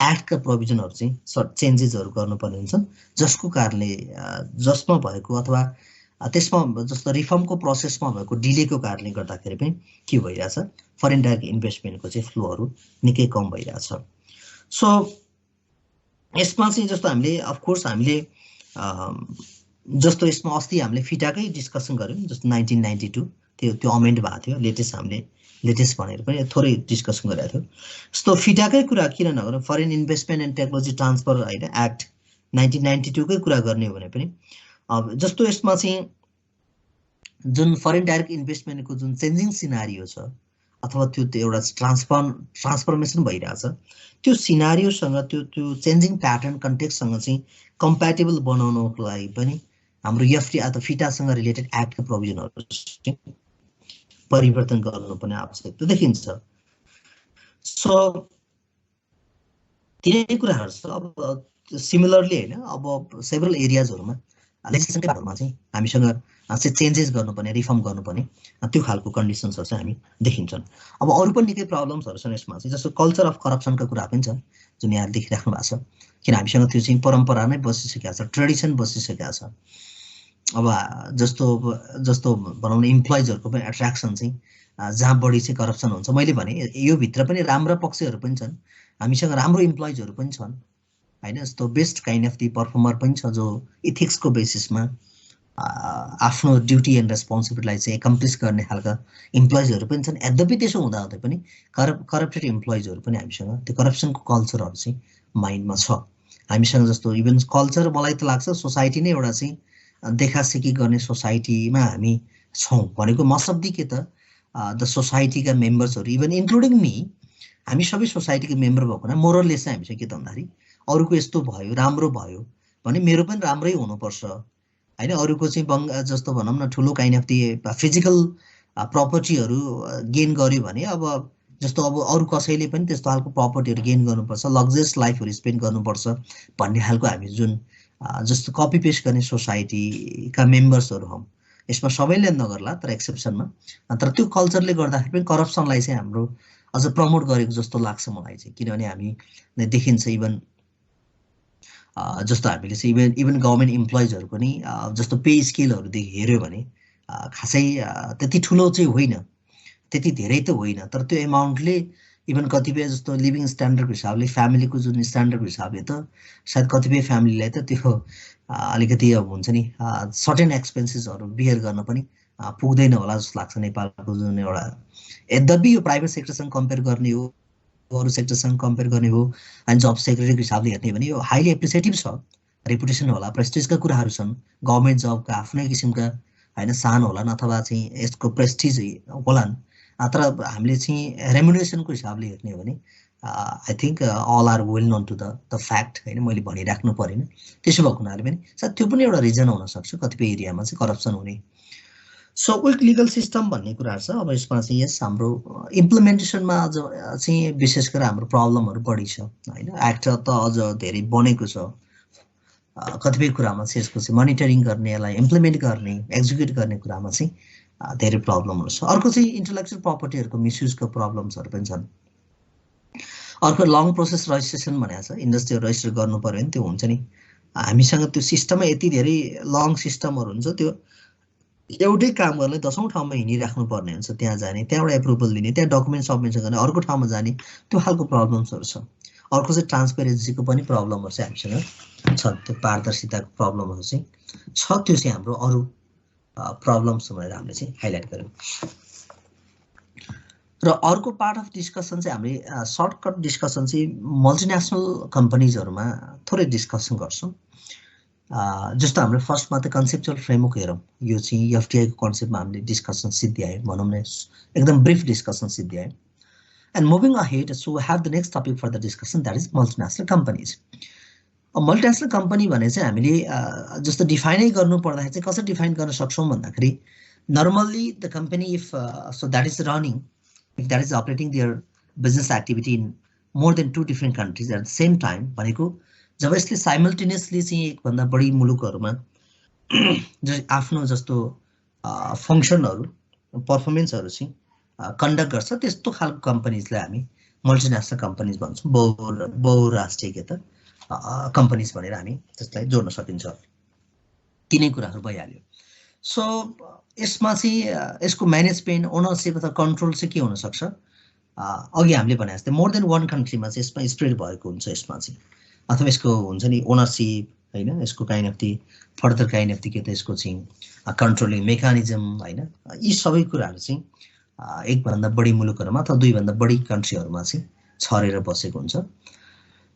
एक्टका प्रोभिजनहरू चाहिँ चेन्जेसहरू गर्नुपर्ने हुन्छ, जसको कारणले जसमा भएको अथवा त्यसमा जस्तो रिफर्मको प्रोसेसमा भएको डिलेको कारणले गर्दाखेरि पनि के भइरहेछ फरेन डाइरेक्ट इन्भेस्टमेन्टको चाहिँ फ्लोहरू निकै कम भइरहेछ। सो यसमा चाहिँ जस्तो हामीले अफकोर्स हामीले जस्तो यसमा अस्ति हामीले फिटाकै डिस्कसन गऱ्यौँ, जस्तो 1992 त्यो अमेन्ड भएको थियो, लेटेस्ट भनेर पनि थोरै डिस्कसन गरेको थियो। यस्तो फिटाकै कुरा किन नगरौँ, foreign investment and technology transfer होइन एक्ट 1992 कै कुरा गर्ने हो भने पनि जस्तो यसमा चाहिँ जुन फरेन डाइरेक्ट इन्भेस्टमेन्टको जुन चेन्जिङ सिनारियो छ अथवा त्यो एउटा ट्रान्सफर्मेसन भइरहेछ, त्यो सिनारियोसँग त्यो चेन्जिङ प्याटर्न कन्टेक्ससँग चाहिँ कम्प्याटेबल बनाउनको लागि पनि हाम्रो एफटी अथवा फिटासँग रिलेटेड एक्टका प्रोभिजनहरू परिवर्तन गर्नुपर्ने आवश्यकता देखिन्छ। सो तिनै कुराहरू छ। अब सिमिलरली होइन अब सेभरल एरियाजहरूमा लेजिस्लेसनकै बारेमा चाहिँ हामीसँग चाहिँ चेन्जेस गर्नुपर्ने रिफर्म गर्नुपर्ने त्यो खालको कन्डिसन्सहरू चाहिँ हामी देखिन्छन्। अब अरू पनि निकै प्रब्लम्सहरू छन् यसमा चाहिँ, जस्तो कल्चर अफ करप्सनका कुरा पनि छ जुन यहाँ देखिराख्नु भएको छ। किन हामीसँग त्यो चाहिँ परम्परा नै बसिसकेको छ, ट्रेडिसन बसिसकेको छ। अब जस्तो भनौँ न इम्प्लोइजहरूको पनि एट्र्याक्सन चाहिँ जहाँ बढी चाहिँ करप्सन हुन्छ। मैले भने यो भित्र पनि राम्रा पक्षहरू पनि छन्, हामीसँग राम्रो इम्प्लोइजहरू पनि छन् होइन, यस्तो best kind of the performer पनि छ जो इथिक्सको बेसिसमा आफ्नो ड्युटी एन्ड रेस्पोन्सिबिलिटीलाई चाहिँ एकम्प्लिस गर्ने खालका इम्प्लोइजहरू पनि छन्। यद्यपि त्यसो हुँदाहुँदै पनि करप्टेड इम्प्लोइजहरू पनि हामीसँग त्यो करप्सनको कल्चरहरू चाहिँ माइन्डमा छ हामीसँग। जस्तो इभन कल्चर मलाई त लाग्छ सोसाइटी नै एउटा चाहिँ देखासेखी गर्ने सोसाइटीमा हामी छौँ भनेको मतलब के त द सोसाइटीका मेम्बर्सहरू इभन इन्क्लुडिङ मी हामी सबै सोसाइटीको मेम्बर भएको हुना मोरललेस चाहिँ हामीसँग के त भन्दाखेरि अरूको यस्तो भयो राम्रो भयो भने मेरो पनि राम्रै हुनुपर्छ हैन। अरूको चाहिँ जस्तो भनौँ न ठुलो काइन्ड अफ दी फिजिकल प्रपर्टीहरू गेन गर्यो भने अब जस्तो अब अरू कसैले पनि त्यस्तो खालको प्रपर्टीहरू गेन गर्नुपर्छ लग्जरियस लाइफहरू स्पेन्ड गर्नुपर्छ भन्ने खालको हामी जुन जस्तो कपी पेस्ट गर्ने सोसाइटीका मेम्बर्सहरू हौँ। यसमा सबैले नगर्ला तर एक्सेप्सनमा, तर त्यो कल्चरले गर्दाखेरि पनि करप्सनलाई चाहिँ हाम्रो अझ प्रमोट गरेको जस्तो लाग्छ मलाई चाहिँ। किनभने हामी देखिन्छ इभन जस्तो हामीले चाहिँ इभन गभर्मेन्ट इम्प्लोइजहरू पनि जस्तो पे स्केलहरूदेखि हेऱ्यो भने खासै त्यति ठुलो चाहिँ होइन, त्यति धेरै त होइन, तर त्यो एमाउन्टले इभन कतिपय जस्तो लिभिङ स्ट्यान्डर्डको हिसाबले फ्यामिलीको जुन स्ट्यान्डर्डको हिसाबले त सायद कतिपय फ्यामिलीलाई त त्यो अलिकति अब हुन्छ नि सर्टेन एक्सपेन्सेसहरू बियर गर्न पनि पुग्दैन होला जस्तो लाग्छ नेपालको जुन एउटा। यद्यपि यो प्राइभेट सेक्टरसँग कम्पेयर गर्ने हो अरू सेक्टरसँग कम्पेयर गर्ने हो अनि जब सेक्रेटरीको हिसाबले हेर्ने भने यो हाइली एप्रिसिएटिभ छ, रेपुटेसन होला, प्रेस्टिजका कुराहरू छन्, गभर्मेन्ट जबका आफ्नै किसिमका होइन सान होलान् अथवा चाहिँ यसको प्रेस्टिज होलान्। तर हामीले चाहिँ रेमुनेसनको हिसाबले हेर्ने हो भने I think all are well known to the fact होइन, मैले भनिराख्नु परेन। त्यसो भएको हुनाले पनि सायद त्यो पनि एउटा रिजन हुनसक्छ कतिपय एरियामा चाहिँ करप्सन हुने। सो विक लिगल सिस्टम भन्ने कुराहरू छ। अब यसमा चाहिँ यस हाम्रो इम्प्लिमेन्टेसनमा अझ चाहिँ विशेष गरेर हाम्रो प्रब्लमहरू बढी छ होइन। एक्ट त अझ धेरै बनेको छ, कतिपय कुरामा चाहिँ यसको चाहिँ मोनिटरिङ गर्ने, यसलाई इम्प्लिमेन्ट गर्ने, एक्जिक्युट गर्ने कुरामा चाहिँ धेरै प्रब्लमहरू छ। अर्को चाहिँ इन्टेलेक्चुअल प्रपर्टीहरूको मिसयुजको प्रब्लम्सहरू पनि छन्। अर्को लङ प्रोसेस रजिस्ट्रेसन भनेको छ, इन्डस्ट्रीहरू रजिस्टर गर्नु पर्यो भने त्यो हुन्छ नि हामीसँग त्यो सिस्टममा यति धेरै लङ सिस्टमहरू हुन्छ, त्यो एउटै काम गर्नलाई 10औं ठाउँमा हिँडिराख्नु पर्ने हुन्छ, त्यहाँ जाने, त्यहाँबाट एप्रुभल लिने, त्यहाँ डकुमेन्ट सबमिसन गर्ने, अर्को ठाउँमा जाने, त्यो खालको प्रब्लम्सहरू छ। अर्को चाहिँ ट्रान्सपेरेन्सीको पनि प्रब्लमहरू चाहिँ हामीसँग छ, त्यो पारदर्शिताको प्रब्लमहरू चाहिँ छ। त्यो चाहिँ हाम्रो अरू प्रब्लम्स भनेर हामीले चाहिँ हाइलाइट गर्यौँ। र अर्को पार्ट अफ डिस्कसन चाहिँ हामीले सर्टकट डिस्कसन चाहिँ मल्टिनेसनल कम्पनीजहरूमा थोरै डिस्कसन गर्छौँ। जस्तो हाम्रो फर्स्टमा त कन्सेप्चुअल फ्रेमवर्क हेरौँ, यो चाहिँ एफटिआईको कन्सेप्टमा हामीले डिस्कसन सिद्ध्यायौँ, भनौँ न एकदम ब्रिफ डिस्कसन सिद्ध्यायौँ। And moving ahead, so we have the next topic for the discussion, that is multinational companies. Multinational company भने चाहिँ हामीले जस्तो डिफाइनै गर्नु पर्दाखेरि चाहिँ कसरी डिफाइन गर्न सक्छौँ भन्दाखेरि normally the company if so that is running, if that is operating their business activity in more than 2 different countries at the same time भनेको जब यसले साइमल्टेनियसली चाहिँ एकभन्दा बढी मुलुकहरूमा आफ्नो जस्तो फङ्सनहरू पर्फर्मेन्सहरू चाहिँ कन्डक्ट गर्छ, त्यस्तो खालको कम्पनीजलाई हामी मल्टिनेसनल कम्पनीज भन्छौँ, बहुराष्ट्रिय कम्पनीज भनेर हामी त्यसलाई जोड्न सकिन्छ। तिनै कुराहरू भइहाल्यो। सो यसमा चाहिँ यसको म्यानेजमेन्ट, ओनरसिप अथवा कन्ट्रोल चाहिँ के हुनसक्छ, अघि हामीले भने जस्तै मोर देन 1 कन्ट्रीमा चाहिँ यसमा स्प्रेड भएको हुन्छ, यसमा चाहिँ अथवा यसको हुन्छ नि ओनरसिप होइन, यसको kind of the further kind of the के त यसको चाहिँ कन्ट्रोलिङ मेकानिजम होइन, यी सबै कुराहरू चाहिँ एकभन्दा बढी मुलुकहरूमा अथवा 2 भन्दा बढी कन्ट्रीहरूमा चाहिँ छरेर बसेको हुन्छ।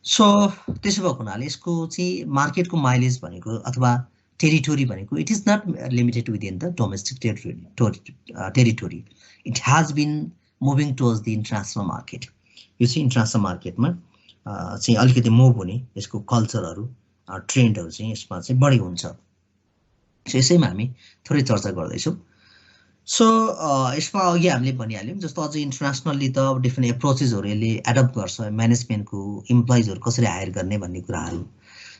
सो त्यसो भएको हुनाले यसको चाहिँ मार्केटको माइलेज भनेको अथवा टेरिटोरी भनेको it is not limited within the domestic territory, it has been moving towards the international market. यो चाहिँ इन्टरनेसनल मार्केटमा चाहिँ अलिकति मुभ हुने यसको कल्चरहरू ट्रेन्डहरू चाहिँ यसमा चाहिँ बढी हुन्छ। सो यसैमा हामी थोरै चर्चा गर्दैछौँ। सो यसमा अघि हामीले भनिहाल्यौँ जस्तो अझ इन्टरनेसनल्ली त डिफ्रेन्ट एप्रोचेसहरू यसले एडप्ट गर्छ, म्यानेजमेन्टको इम्प्लोइजहरू कसरी हायर गर्ने भन्ने कुराहरू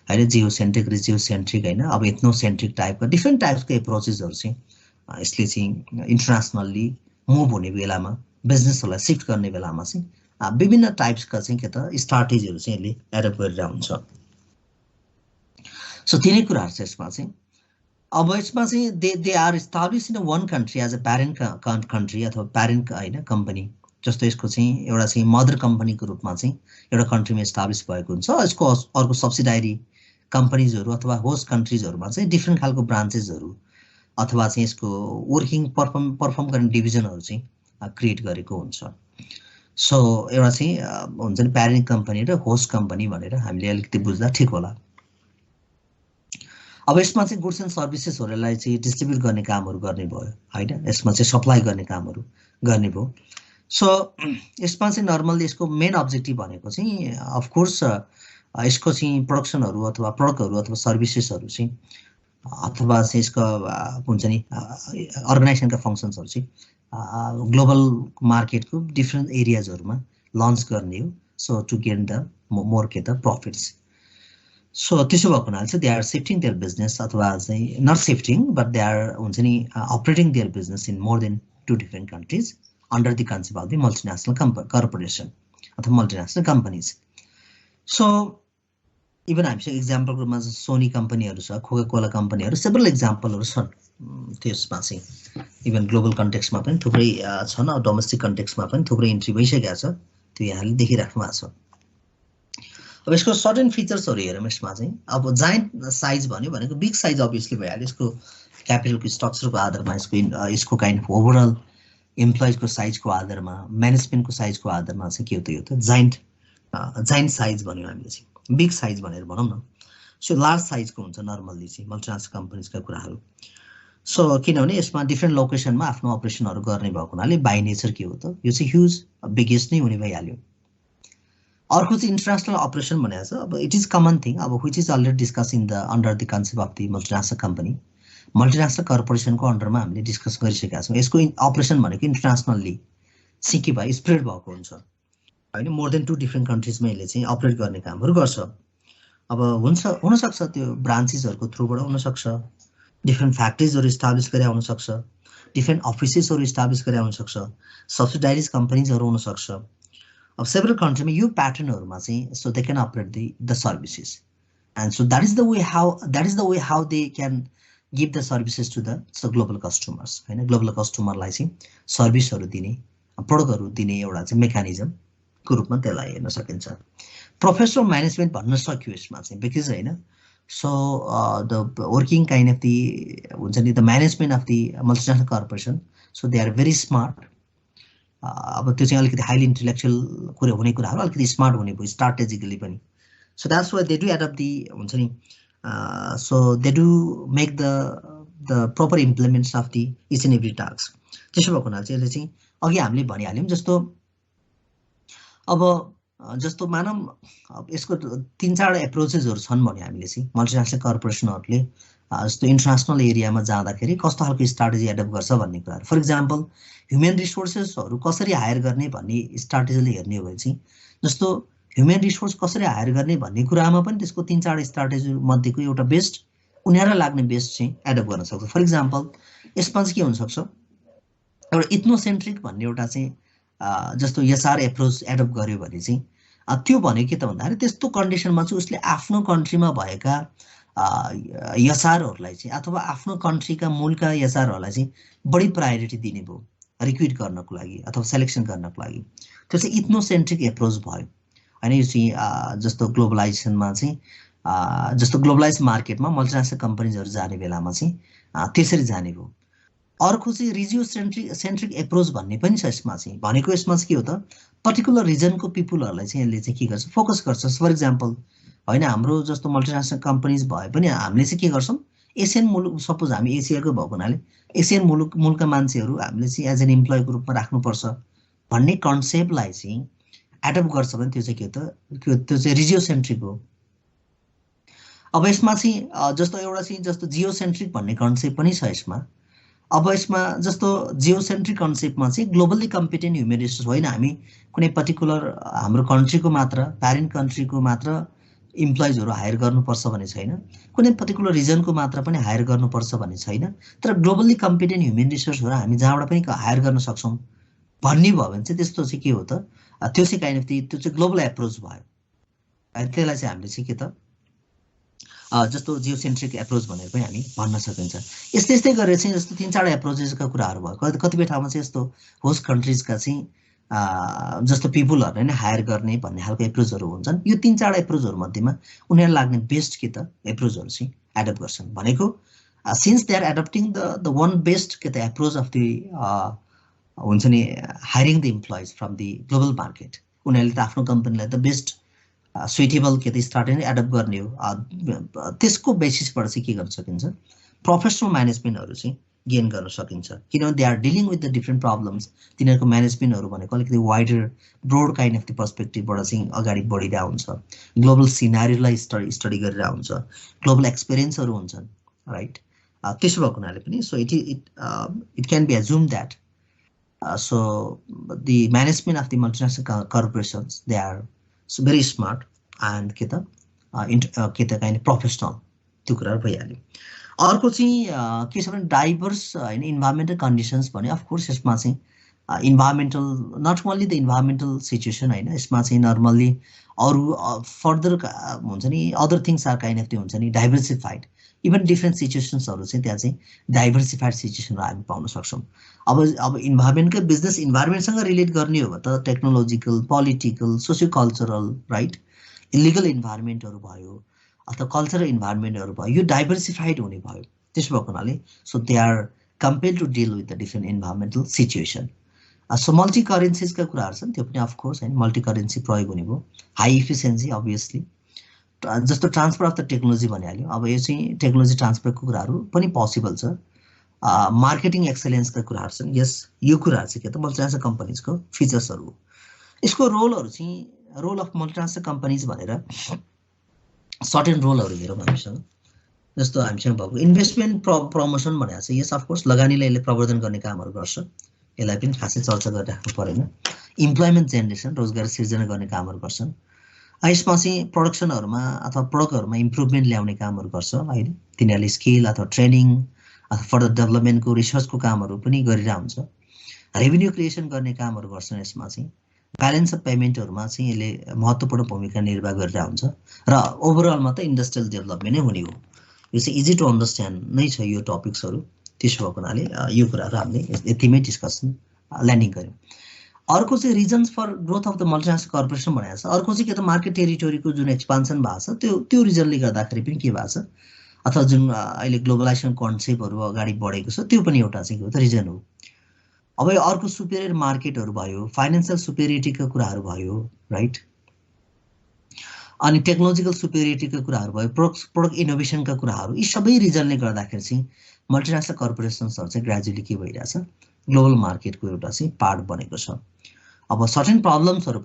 होइन, जियो सेन्ट्रिक रिजियो सेन्ट्रिक होइन, अब एथनो सेन्ट्रिक टाइपका डिफ्रेन्ट टाइप्सको एप्रोचेसहरू चाहिँ यसले चाहिँ इन्टरनेसनल्ली मुभ हुने बेलामा, बिजनेसहरूलाई सिफ्ट गर्ने बेलामा चाहिँ विभिन्न टाइप्सका चाहिँ के त स्ट्राटेजीहरू चाहिँ यसले एडप्ट गरेर हुन्छ। सो तिनै कुराहरू छ यसमा चाहिँ। अब यसमा चाहिँ they are establish in 1 country as a parent country अथवा प्यारेन्ट होइन कम्पनी, जस्तो यसको चाहिँ एउटा चाहिँ मदर कम्पनीको रूपमा चाहिँ एउटा कन्ट्रीमा इस्टाब्लिस भएको हुन्छ। यसको अर्को सब्सिडायरी कम्पनीजहरू अथवा होस्ट कन्ट्रिजहरूमा चाहिँ डिफ्रेन्ट खालको ब्रान्चेसहरू अथवा चाहिँ यसको वर्किङ पर्फर्म गर्ने डिभिजनहरू चाहिँ क्रिएट गरेको हुन्छ। सो एउटा चाहिँ हुन्छ नि प्यारेन्ट कम्पनी र होस्ट कम्पनी भनेर हामीले अलिकति बुझ्दा ठिक होला। अब यसमा चाहिँ गुड्स एन्ड सर्भिसेसहरूलाई चाहिँ डिस्ट्रिब्युट गर्ने कामहरू गर्ने भयो हैन, यसमा चाहिँ सप्लाई गर्ने कामहरू गर्ने भयो। सो यसमा चाहिँ नर्मल्ली यसको मेन अब्जेक्टिभ भनेको चाहिँ अफकोर्स यसको चाहिँ प्रोडक्सनहरू अथवा प्रडक्टहरू अथवा सर्भिसेसहरू चाहिँ अथवा चाहिँ यसको हुन्छ नि अर्गनाइजेसनका फङ्सन्सहरू चाहिँ ग्लोबल मार्केटको डिफ्रेन्ट एरियाजहरूमा लन्च गर्ने हो। So to gain the more के त प्रफिट्स। सो त्यसो भएको हुनाले चाहिँ they are shifting their business अथवा चाहिँ not shifting but they are हुन्छ नि operating their business in more than 2 different countries under the concept of the multinational corporation अथवा मल्टिनेसनल कम्पनीज। सो इभन हामीसँग इक्जाम्पलको रूपमा सोनी कम्पनीहरू छ, कोका कोला कम्पनीहरू, सेभरल इक्जाम्पलहरू छन् त्यसमा चाहिँ। इभन ग्लोबल कन्टेक्स्टमा पनि थुप्रै छन्, डोमेस्टिक कन्टेक्स्टमा पनि थुप्रै इन्ट्री भइसकेको छ, त्यो यहाँले देखिराख्नु भएको छ। अब यसको सर्टेन फिचर्सहरू हेरौँ यसमा चाहिँ। अब जाइन्ट साइज भन्यो भनेको बिग साइज अभियसली भइहाल्यो, यसको क्यापिटलको स्ट्रक्चरको आधारमा, यसको काइन्ड अफ ओभरअल इम्प्लोइजको साइजको आधारमा, म्यानेजमेन्टको साइजको आधारमा चाहिँ के हो त यो त जाइन्ट साइज भन्यो हामीले चाहिँ, बिग साइज भनेर भनौँ न। सो लार्ज साइजको हुन्छ नर्मल्ली चाहिँ मल्टिनेसनल कम्पनीजका कुराहरू। सो किनभने यसमा डिफ्रेन्ट लोकेसनमा आफ्नो अपरेसनहरू गर्ने भएको हुनाले बाई नेचर के हो त यो चाहिँ ह्युज बिगेस्ट नै हुने भइहाल्यो। अर्को चाहिँ इन्टरनेसनल अपरेसन भनेको छ। अब इट इज कमन थिङ, अब which is already discuss in the under the concept of the multinational company. Multinational कर्पोरेसनको अन्डरमा हामीले डिस्कस गरिसकेका छौँ। यसको अपरेसन भनेको इन्टरनेसनल्ली सिके भए स्प्रेड भएको हुन्छ होइन, मोर देन 2 डिफ्रेन्ट कन्ट्रिजमा यसले चाहिँ अपरेट गर्ने कामहरू गर्छ। अब हुनसक्छ त्यो ब्रान्चेसहरूको थ्रुबाट हुनसक्छ, डिफ्रेन्ट फ्याक्ट्रिजहरू इस्टाब्लिस गरे हुनसक्छ, डिफ्रेन्ट अफिसेसहरू इस्टाब्लिस गरे हुनसक्छ, सब्सिडाइज कम्पनीजहरू हुनसक्छ। अब सेभरल कन्ट्रीमा यो प्याटर्नहरूमा चाहिँ so they can operate the services and so that is the way how they can give the services to the global customers होइन। ग्लोबल कस्टमरलाई चाहिँ सर्भिसहरू दिने, प्रडक्टहरू दिने एउटा चाहिँ मेकानिजमको रूपमा त्यसलाई हेर्न सकिन्छ। प्रोफेसनल म्यानेजमेन्ट भन्न सक्यो यसमा चाहिँ बिकज होइन। So the working kind of the हुन्छ नि the management of the multinational corporation, so they are very smart. अब त्यो चाहिँ अलिकति हाइली इन्टेलेक्चुअल हुने कुराहरू अलिकति स्मार्ट हुने भयो स्ट्राटेजिकली पनि। So that's why they do adopt the हुन्छ नि so they do make the proper implements of the each and every task. त्यसो भएको हुनाले चाहिँ यसले चाहिँ अघि हामीले भनिहाल्यौँ जस्तो मानौँ अब यसको 3-4 एप्रोचेसहरू छन् भने हामीले चाहिँ मल्टिनेसनल कर्पोरेसनहरूले जस्तो इन्टरनेसनल एरियामा जाँदाखेरि कस्तो खालको स्ट्राटेजी एडप्ट गर्छ भन्ने कुराहरू। फर इक्जाम्पल ह्युमन रिसोर्सेसहरू कसरी हायर गर्ने भन्ने स्ट्राटेजीले हेर्ने हो भने चाहिँ जस्तो ह्युमन रिसोर्स कसरी हायर गर्ने भन्ने कुरामा पनि त्यसको 3-4 स्ट्राटेजी मध्येको एउटा बेस्ट उनीहरूलाई लाग्ने बेस्ट चाहिँ एडप्ट गर्न सक्छ। फर इक्जाम्पल यसमा चाहिँ के हुनसक्छ एउटा इथ्नोसेन्ट्रिक भन्ने एउटा चाहिँ जस्तो एसआर एप्रोच एडप्ट गर्यो भने चाहिँ त्यो भनेको के त भन्दाखेरि त्यस्तो कन्डिसनमा चाहिँ उसले आफ्नो कन्ट्रीमा भएका एसआरहरूलाई चाहिँ अथवा आफ्नो कन्ट्रीका मूलका एसआरहरूलाई चाहिँ बढी प्रायोरिटी दिने भयो रिक्रुट गर्नको लागि अथवा सेलेक्सन गर्नको लागि। त्यो चाहिँ इथ्नोसेन्ट्रिक एप्रोच भयो होइन। यो चाहिँ जस्तो ग्लोबलाइजेसनमा चाहिँ जस्तो ग्लोबलाइज मार्केटमा मल्टिनेसनल कम्पनीजहरू जाने बेलामा चाहिँ त्यसरी जाने भयो। अर्को चाहिँ रिजियोसेन्ट्रिक एप्रोच भन्ने पनि छ यसमा चाहिँ। भनेको यसमा चाहिँ के हो त पर्टिकुलर रिजनको पिपुलहरूलाई चाहिँ यसले चाहिँ के गर्छ फोकस गर्छ। फर इक्जाम्पल होइन हाम्रो जस्तो मल्टिनेसनल कम्पनीज भए पनि हामीले चाहिँ के गर्छौँ एसियन मुलुक, सपोज हामी एसियाको भएको हुनाले एसियन मुलुकका मान्छेहरू हामीले चाहिँ एज एन इम्प्लोइको रूपमा राख्नुपर्छ भन्ने कन्सेप्टलाई चाहिँ एडप्ट गर्छ भने त्यो चाहिँ के हो त त्यो चाहिँ रिजियोसेन्ट्रिक हो। अब यसमा चाहिँ जस्तो एउटा चाहिँ जस्तो जियोसेन्ट्रिक भन्ने कन्सेप्ट पनि छ यसमा। अब यसमा जस्तो जियोसेन्ट्रिक कन्सेप्टमा चाहिँ ग्लोबल्ली कम्पिटेन्ट ह्युमन रिसोर्स होइन, हामी कुनै पर्टिकुलर हाम्रो कन्ट्रीको मात्र प्यारेन्ट कन्ट्रीको मात्र इम्प्लोइजहरू हायर गर्नुपर्छ भन्ने छैन, कुनै पर्टिकुलर रिजनको मात्र पनि हायर गर्नुपर्छ भन्ने छैन। तर ग्लोबल्ली कम्पिटेन्ट ह्युमन रिसोर्सहरू हामी जहाँबाट पनि हायर गर्न सक्छौँ भन्ने भयो भने चाहिँ त्यस्तो चाहिँ के हो त त्यो चाहिँ काइन्ड अफ त्यो चाहिँ ग्लोबल एप्रोच भयो। त्यसलाई चाहिँ हामीले चाहिँ के त जस्तो जियोसेन्ट्रिक एप्रोच भनेर पनि हामी भन्न सकिन्छ। यस्तै गरेर चाहिँ जस्तो 3-4 एप्रोचेसका कुराहरू भयो। कतिपय ठाउँमा चाहिँ यस्तो होस्ट कन्ट्रिजका चाहिँ जस्तो पिपुलहरूलाई नै हायर गर्ने भन्ने खालको एप्रोचहरू हुन्छन्। यो 3-4 एप्रोचहरू मध्येमा उनीहरूलाई लाग्ने बेस्ट के त एप्रोचहरू चाहिँ एडप्ट गर्छन्। भनेको since they are adopting the one best के the approach of the हुन्छ नि hiring the employees from the global market, उनीहरूले त आफ्नो कम्पनीलाई द बेस्ट सुइटेबल के त स्टार्टिङ एडप्ट गर्ने हो। त्यसको बेसिसबाट चाहिँ के गर्न सकिन्छ, प्रोफेसनल म्यानेजमेन्टहरू चाहिँ गेन गर्न सकिन्छ, किनभने they are dealing with the different problems. तिनीहरूको म्यानेजमेन्टहरू भनेको अलिकति wider broad kind of the पर्सपेक्टिभबाट चाहिँ अगाडि बढिरहेको हुन्छ, ग्लोबल सिनारीलाई स्टडी गरिरहेको हुन्छ, ग्लोबल एक्सपिरियन्सहरू हुन्छन्, राइट। त्यसो भएको हुनाले पनि so it can be assume that so the management of the multinational corporations, they are very smart and के त kind of professional, त्यो कुराहरु भइहाल्यो। अर्को चाहिँ के छ भने डाइभर्स हैन इन्भाइरोमेन्टल कन्डिसन्स भने अफ कोर्स यसमा चाहिँ environmental not only the environmental situation हैन, यसमा चाहिँ नर्मल्ली अरु फर्दर हुन्छ नि other things are kind of त्यो हुन्छ नि डाइभर्सिफाइड, इभन डिफ्रेन्ट सिचुएसन्सहरु चाहिँ त्यहाँ चाहिँ डाइभर्सिफाइड सिचुएसनहरु हामी पाउन सक्छौं। अब इन्भाइरोमेन्टकै बिजनेस इन्भाइरोमेन्टसँग रिलेट गर्ने हो त technological, political, socio cultural, right, illegal इन्भाइरोमेन्टहरु भयो अथवा कल्चरल इन्भाइरोमेन्टहरु भयो, यो डाइभर्सिफाइड हुने भयो। त्यसो भएको हुनाले so they are compelled to deal with the different environmental situation. So multi करेन्सीजका कुराहरु छन्, त्यो पनि अफ कोर्स हैन मल्टी करेन्सी प्रयोग हुने भयो, हाई इफिसिएन्सी अभियसली, जस्तो ट्रान्सफर अफ द टेक्नोलोजी भनिहाल्यो। अब यो चाहिँ टेक्नोलोजी ट्रान्सफरको कुराहरु पनि पोसिबल छ। मार्केटिङ एक्सलेन्सका कुराहरु छन्, यस यो कुराहरु चाहिँ के त मल्टिनेसनल कम्पनीजको फिचर्सहरु हो। यसको रोलहरु चाहिँ रोल अफ मल्टिनेसनल कम्पनीज भनेर सर्टेन रोलहरु हेरौँ हामीसँग। जस्तो हामीसँग भएको इन्भेस्टमेन्ट प्रमोसन भनेको चाहिँ यस अफ कोर्स लगानीलाई यसले प्रवर्धन गर्ने कामहरु गर्छ, यसलाई पनि खासै चर्चा गरिराख्नु पर्दैन। इम्प्लोइमेन्ट जेनेरेसन, रोजगार सिर्जना गर्ने कामहरु गर्छन्। यसमा चाहिँ प्रोडक्सनहरुमा अथवा प्रोडक्टहरुमा इम्प्रुभमेन्ट ल्याउने कामहरु गर्छ हैन, तिनीहरुले स्किल अथवा ट्रेनिङ अथवा फर्दर डेभलपमेन्टको रिसर्चको कामहरु पनि गरिरहेको हुन्छ। रेभिन्यू क्रिएसन गर्ने कामहरु गर्छन्। यसमा चाहिँ ब्यालेन्स अफ पेमेन्टहरुमा चाहिँ यसले महत्त्वपूर्ण भूमिका निर्वाह गरिरहेको हुन्छ र ओभरअलमा त इन्डस्ट्रियल डेभलपमेन्ट नै हुने हो। यो चाहिँ इजी टु अन्डरस्ट्यान्ड नै छ यो टपिक्सहरु। त्यसो भएको हुनाले यो कुराहरु हामीले यतिमै डिस्कसन ल्यान्डिङ गर्यौं। अर्को चाहिँ reasons for growth of the multinational corporation भनेको छ। अर्को चाहिँ के त मार्केट टेरिटोरीको जुन एक्सपान्सन भएको छ त्यो रिजनले गर्दाखेरि पनि के भएको छ, अथवा जुन अहिले ग्लोबलाइजेसन कन्सेप्टहरु अगाडि बढेको छ त्यो पनि एउटा चाहिँ के हो त रिजन हो। अब यो अर्को सुपेरियर मार्केटहरु भयो, फाइनान्शियल सुपेरियरिटीको कुराहरु भयो, राइट, अनि टेक्नोलोजिकल सुपेरियरिटीको कुराहरु भयो, प्रोडक्ट इनोभेसनका कुराहरु, यी सबै रिजनले गर्दाखेरि चाहिँ मल्टिनेसनल कर्पोरेसन्सहरु चाहिँ ग्रेजुअली के भइरहेछ, ग्लोबल मार्केटको एउटा चाहिँ पार्ट बनेको छ। अब सर्टेन प्रब्लम्सहरु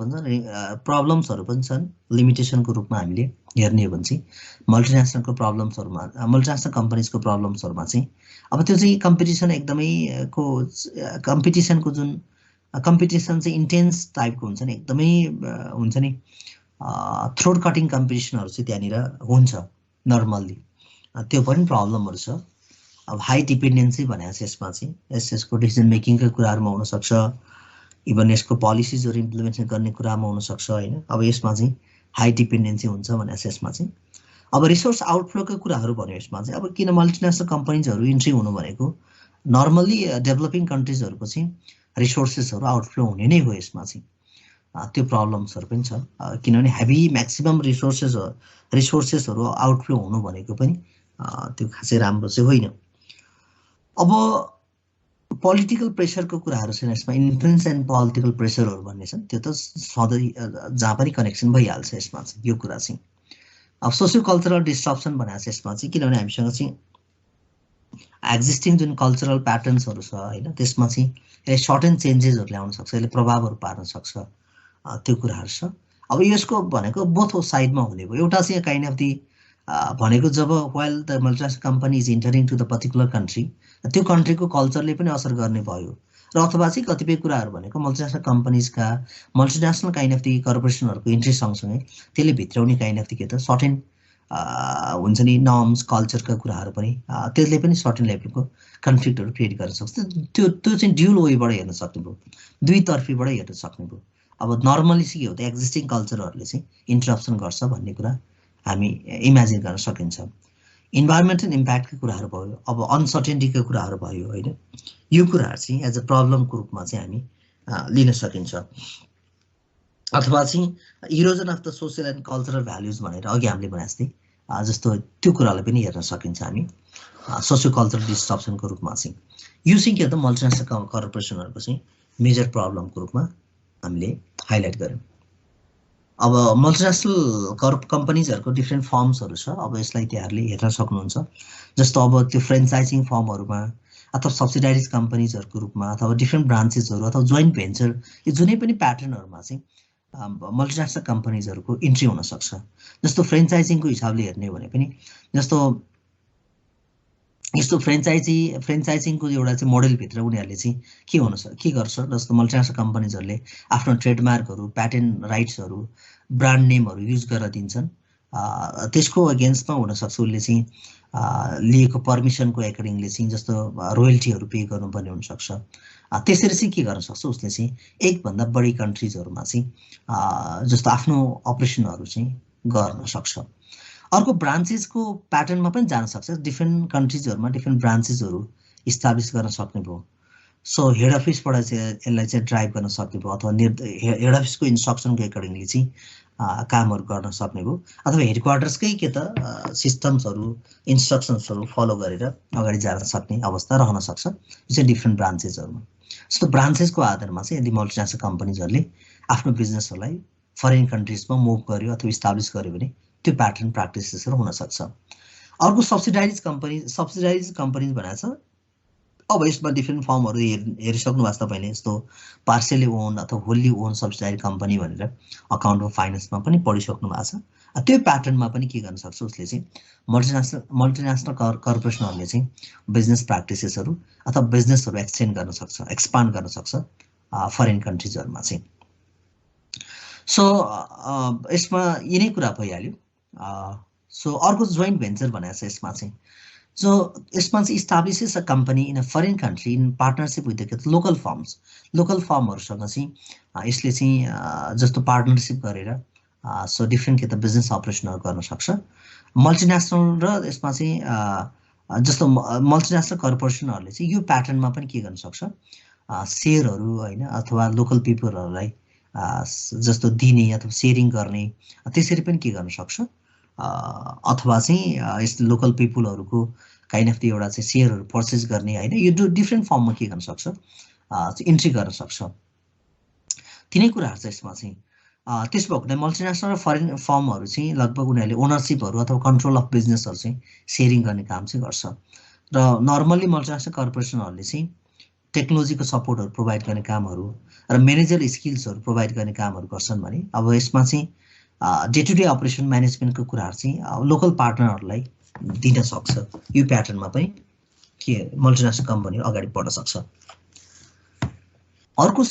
पनि छन् लिमिटेसनको रूपमा हामीले हेर्ने हो भने चाहिँ मल्टिनेसनलको प्रब्लम्सहरुमा, मल्टिनेसनल कम्पनीजको प्रब्लम्सहरुमा चाहिँ अब त्यो चाहिँ कम्पिटिसन एकदमै कम्पिटिसनको जुन कम्पिटिसन चाहिँ इन्टेन्स टाइपको हुन्छ नि, एकदमै हुन्छ नि थ्रोट कटिङ कम्पिटिसनहरु चाहिँ त्यहाँनिर हुन्छ नर्मल्ली, त्यो पनि प्रब्लमहरु छ। अब हाई डिपेन्डेन्सी भनेको छ यसमा चाहिँ यसको डिसिजन मेकिङको कुराहरुमा हुन सक्छ, इभन यसको पोलिसिजहरु इम्प्लिमेन्टेसन गर्ने कुरामा हुन सक्छ हैन। अब यसमा चाहिँ हाई डिपेन्डेन्सी हुन्छ भनेको छ यसमा चाहिँ। अब रिसोर्स आउटफ्लोको कुराहरु भन्यो यसमा चाहिँ, अब किन मल्टिनेसनल कम्पनीजहरु इन्ट्री हुनु भनेको नर्मल्ली डेभलपिङ कन्ट्रीजहरुको चाहिँ रिसोर्सेसहरु आउटफ्लो हुने नै हो यसमा चाहिँ। त्यो प्रब्लम्सहरु पनि छ, किनभने हेभी म्याक्सिमम रिसोर्सेसहरु आउटफ्लो हुनु भनेको पनि त्यो खासै राम्रो चाहिँ होइन। अब पोलिटिकल प्रेसरको कुराहरु छन् यसमा, इन्फ्लुएन्स एन्ड पोलिटिकल प्रेसरहरु भन्ने छन्, त्यो त सधैँ जहाँ पनि कनेक्सन भइहाल्छ यसमा चाहिँ यो कुरा चाहिँ। अब सोसियो कल्चरल डिस्ट्रप्सन भनेको छ यसमा चाहिँ, किनभने हामीसँग चाहिँ एक्जिस्टिङ जुन कल्चरल प्याटर्न्सहरु छ हैन, त्यसमा चाहिँ यसले सर्टेन चेन्जेसहरु ल्याउन सक्छ, यसले प्रभावहरु पार्न सक्छ, त्यो कुराहरु छ। अब यसको भनेको बोथ साइडमा हुने भयो। एउटा चाहिँ काइन्ड अफ दि भनेको जब while the multinational company is entering to the particular country, त्यो कन्ट्रीको कल्चरले पनि असर गर्ने भयो, र अथवा चाहिँ कतिपय कुराहरु भनेको मल्टिनेसनल कम्पनीजका मल्टिनेसनल काइन्ड अफ दि कर्पोरेसनहरुको इन्ट्री सँगसँगै त्यसले भित्राउने काइन्ड अफ दि के त सर्टेन हुन्छ नि नर्म्स कल्चरका कुराहरु पनि त्यसले पनि सर्टेन लेभलको कन्फ्लिक्टहरु क्रिएट गर्न सक्छ। त्यो चाहिँ ड्युल वेबाट हेर्न सक्ने भयो, दुई तर्फीबाट हेर्न सक्ने भयो। अब नर्मली चाहिँ के हो त एक्जिस्टिङ कल्चरहरुले चाहिँ इन्टरप्सन गर्छ भन्ने कुरा हामी इमेजिन गर्न सकिन्छ। इन्भाइरोमेन्टल इम्प्याक्टका कुराहरु भयो, अब अनसर्टेनिटीका कुराहरु भयो हैन, यो कुराहरु चाहिँ एज अ प्रब्लमको रूपमा चाहिँ हामी लिन सकिन्छ। अथवा चाहिँ erosion of the social and cultural values भनेर अघि हामीले भने जस्तै जस्तो त्यो कुरालाई पनि हेर्न सकिन्छ हामी। सोसियो कल्चरल डिस्ट्रप्सनको रूपमा चाहिँ यो चाहिँ के त मल्टिनेसनल कर्पोरेसनहरूको चाहिँ मेजर प्रब्लमको रूपमा हामीले हाइलाइट गर्यौँ। अब मल्टिनेसनल कम्पनीजहरूको डिफ्रेन्ट फर्म्सहरू छ। अब यसलाई त्यहाँहरूले हेर्न सक्नुहुन्छ। जस्तो अब त्यो फ्रेन्चाइजिङ फर्महरूमा अथवा सब्सिडाइज कम्पनीजहरूको रूपमा अथवा डिफ्रेन्ट ब्रान्चेसहरू अथवा जोइन्ट भेन्चर यो जुनै पनि प्याटर्नहरूमा चाहिँ मल्टिनेसनल कम्पनीजहरूको इन्ट्री हुनसक्छ। जस्तो फ्रेन्चाइजिङको हिसाबले हेर्ने हो भने पनि जस्तो यस्तो फ्रेन्चाइजिङको एउटा चाहिँ मोडेलभित्र उनीहरूले चाहिँ के गर्छ, जस्तो मल्टिनेसनल कम्पनीजहरूले आफ्नो ट्रेडमार्कहरू, प्याटेन्ट राइट्सहरू, ब्रान्ड नेमहरू युज गरेर दिन्छन्। त्यसको अगेन्स्टमा हुनसक्छ उसले चाहिँ लिएको पर्मिसनको एकोर्डिङले चाहिँ जस्तो रोयल्टीहरू पे गर्नुपर्ने हुनसक्छ। त्यसरी चाहिँ के गर्न सक्छ उसले चाहिँ एकभन्दा बढी कन्ट्रिजहरूमा चाहिँ जस्तो आफ्नो अपरेसनहरू चाहिँ गर्न सक्छ। अर्को ब्रान्चेसको प्याटर्नमा पनि जान सक्छ। डिफ्रेन्ट कन्ट्रिजहरूमा डिफ्रेन्ट ब्रान्चेसहरू इस्टाब्लिस गर्न सक्ने भयो। सो हेड अफिसबाट चाहिँ यसलाई चाहिँ ड्राइभ गर्न सक्ने भयो अथवा हेड अफिसको इन्स्ट्रक्सनको एकोर्डिङली चाहिँ कामहरू गर्न सक्ने भयो अथवा हेडक्वार्टर्सकै के त सिस्टम्सहरू, इन्स्ट्रक्सन्सहरू फलो गरेर अगाडि जान सक्ने अवस्था रहन सक्छ। यो चाहिँ डिफ्रेन्ट ब्रान्चेसहरूमा। जस्तो ब्रान्चेसको आधारमा चाहिँ यदि मल्टिनेसनल कम्पनीजहरूले आफ्नो बिजनेसहरूलाई फरेन कन्ट्रिजमा मुभ गर्यो अथवा इस्टाब्लिस गर्यो भने त्यो प्याटर्न प्र्याक्टिसेसहरू हुनसक्छ। अर्को सब्सिडाइज कम्पनी भनेको छ। अब यसमा डिफ्रेन्ट फर्महरू हेरिसक्नु भएको छ तपाईँले। यस्तो पार्सियली ओन अथवा होल्ली ओन सब्सिडाइज कम्पनी भनेर अकाउन्ट अफ फाइनेन्समा पनि पढिसक्नु भएको छ। त्यो प्याटर्नमा पनि के गर्न सक्छ उसले चाहिँ मल्टिनेसनल कर्पोरेसनहरूले चाहिँ बिजनेस प्र्याक्टिसेसहरू अथवा बिजनेसहरू एक्सपान्ड गर्न सक्छ फरेन कन्ट्रिजहरूमा चाहिँ। सो यसमा यिनै कुरा भइहाल्यो। सो अर्को जोइन्ट भेन्चर भनेको छ यसमा चाहिँ। सो यसमा चाहिँ establishes a company in a foreign country in partnership with the local firms. Local फर्महरूसँग चाहिँ यसले चाहिँ जस्तो पार्टनरसिप गरेर सो डिफ्रेन्ट के त बिजनेस अपरेसनहरू गर्न सक्छ। मल्टिनेसनल र यसमा चाहिँ जस्तो मल्टिनेसनल कर्पोरेसनहरूले चाहिँ यो प्याटर्नमा पनि के गर्न सक्छ, सेयरहरू होइन अथवा लोकल पिपलहरूलाई जस्तो दिने अथवा सेयरिङ गर्ने, त्यसरी पनि के गर्न सक्छ अथवा चाहिँ यस लोकल पिपुलहरूको काइन्ड अफ एउटा चाहिँ सेयरहरू पर्चेस गर्ने होइन, यो डिफ्रेन्ट फर्ममा के गर्न सक्छ इन्ट्री गर्न सक्छ। तिनै कुराहरू छ यसमा चाहिँ। त्यस भएको हुँदा मल्टिनेसनल र फरेन फर्महरू चाहिँ लगभग उनीहरूले ओनरसिपहरू अथवा कन्ट्रोल अफ बिजनेसहरू चाहिँ सेयरिङ गर्ने काम चाहिँ गर्छ। र नर्मल्ली मल्टिनेसनल कर्पोरेसनहरूले चाहिँ टेक्नोलोजीको सपोर्टहरू प्रोभाइड गर्ने कामहरू र म्यानेजर स्किल्सहरू प्रोभाइड गर्ने कामहरू गर्छन् भने अब यसमा चाहिँ डे टु डे अपरेसन म्यानेजमेन्टको कुराहरू चाहिँ लोकल पार्टनरहरूलाई दिन सक्छ। यो प्याटर्नमा पनि के मल्टिनेसनल कम्पनीहरू अगाडि बढ्न सक्छ। अर्को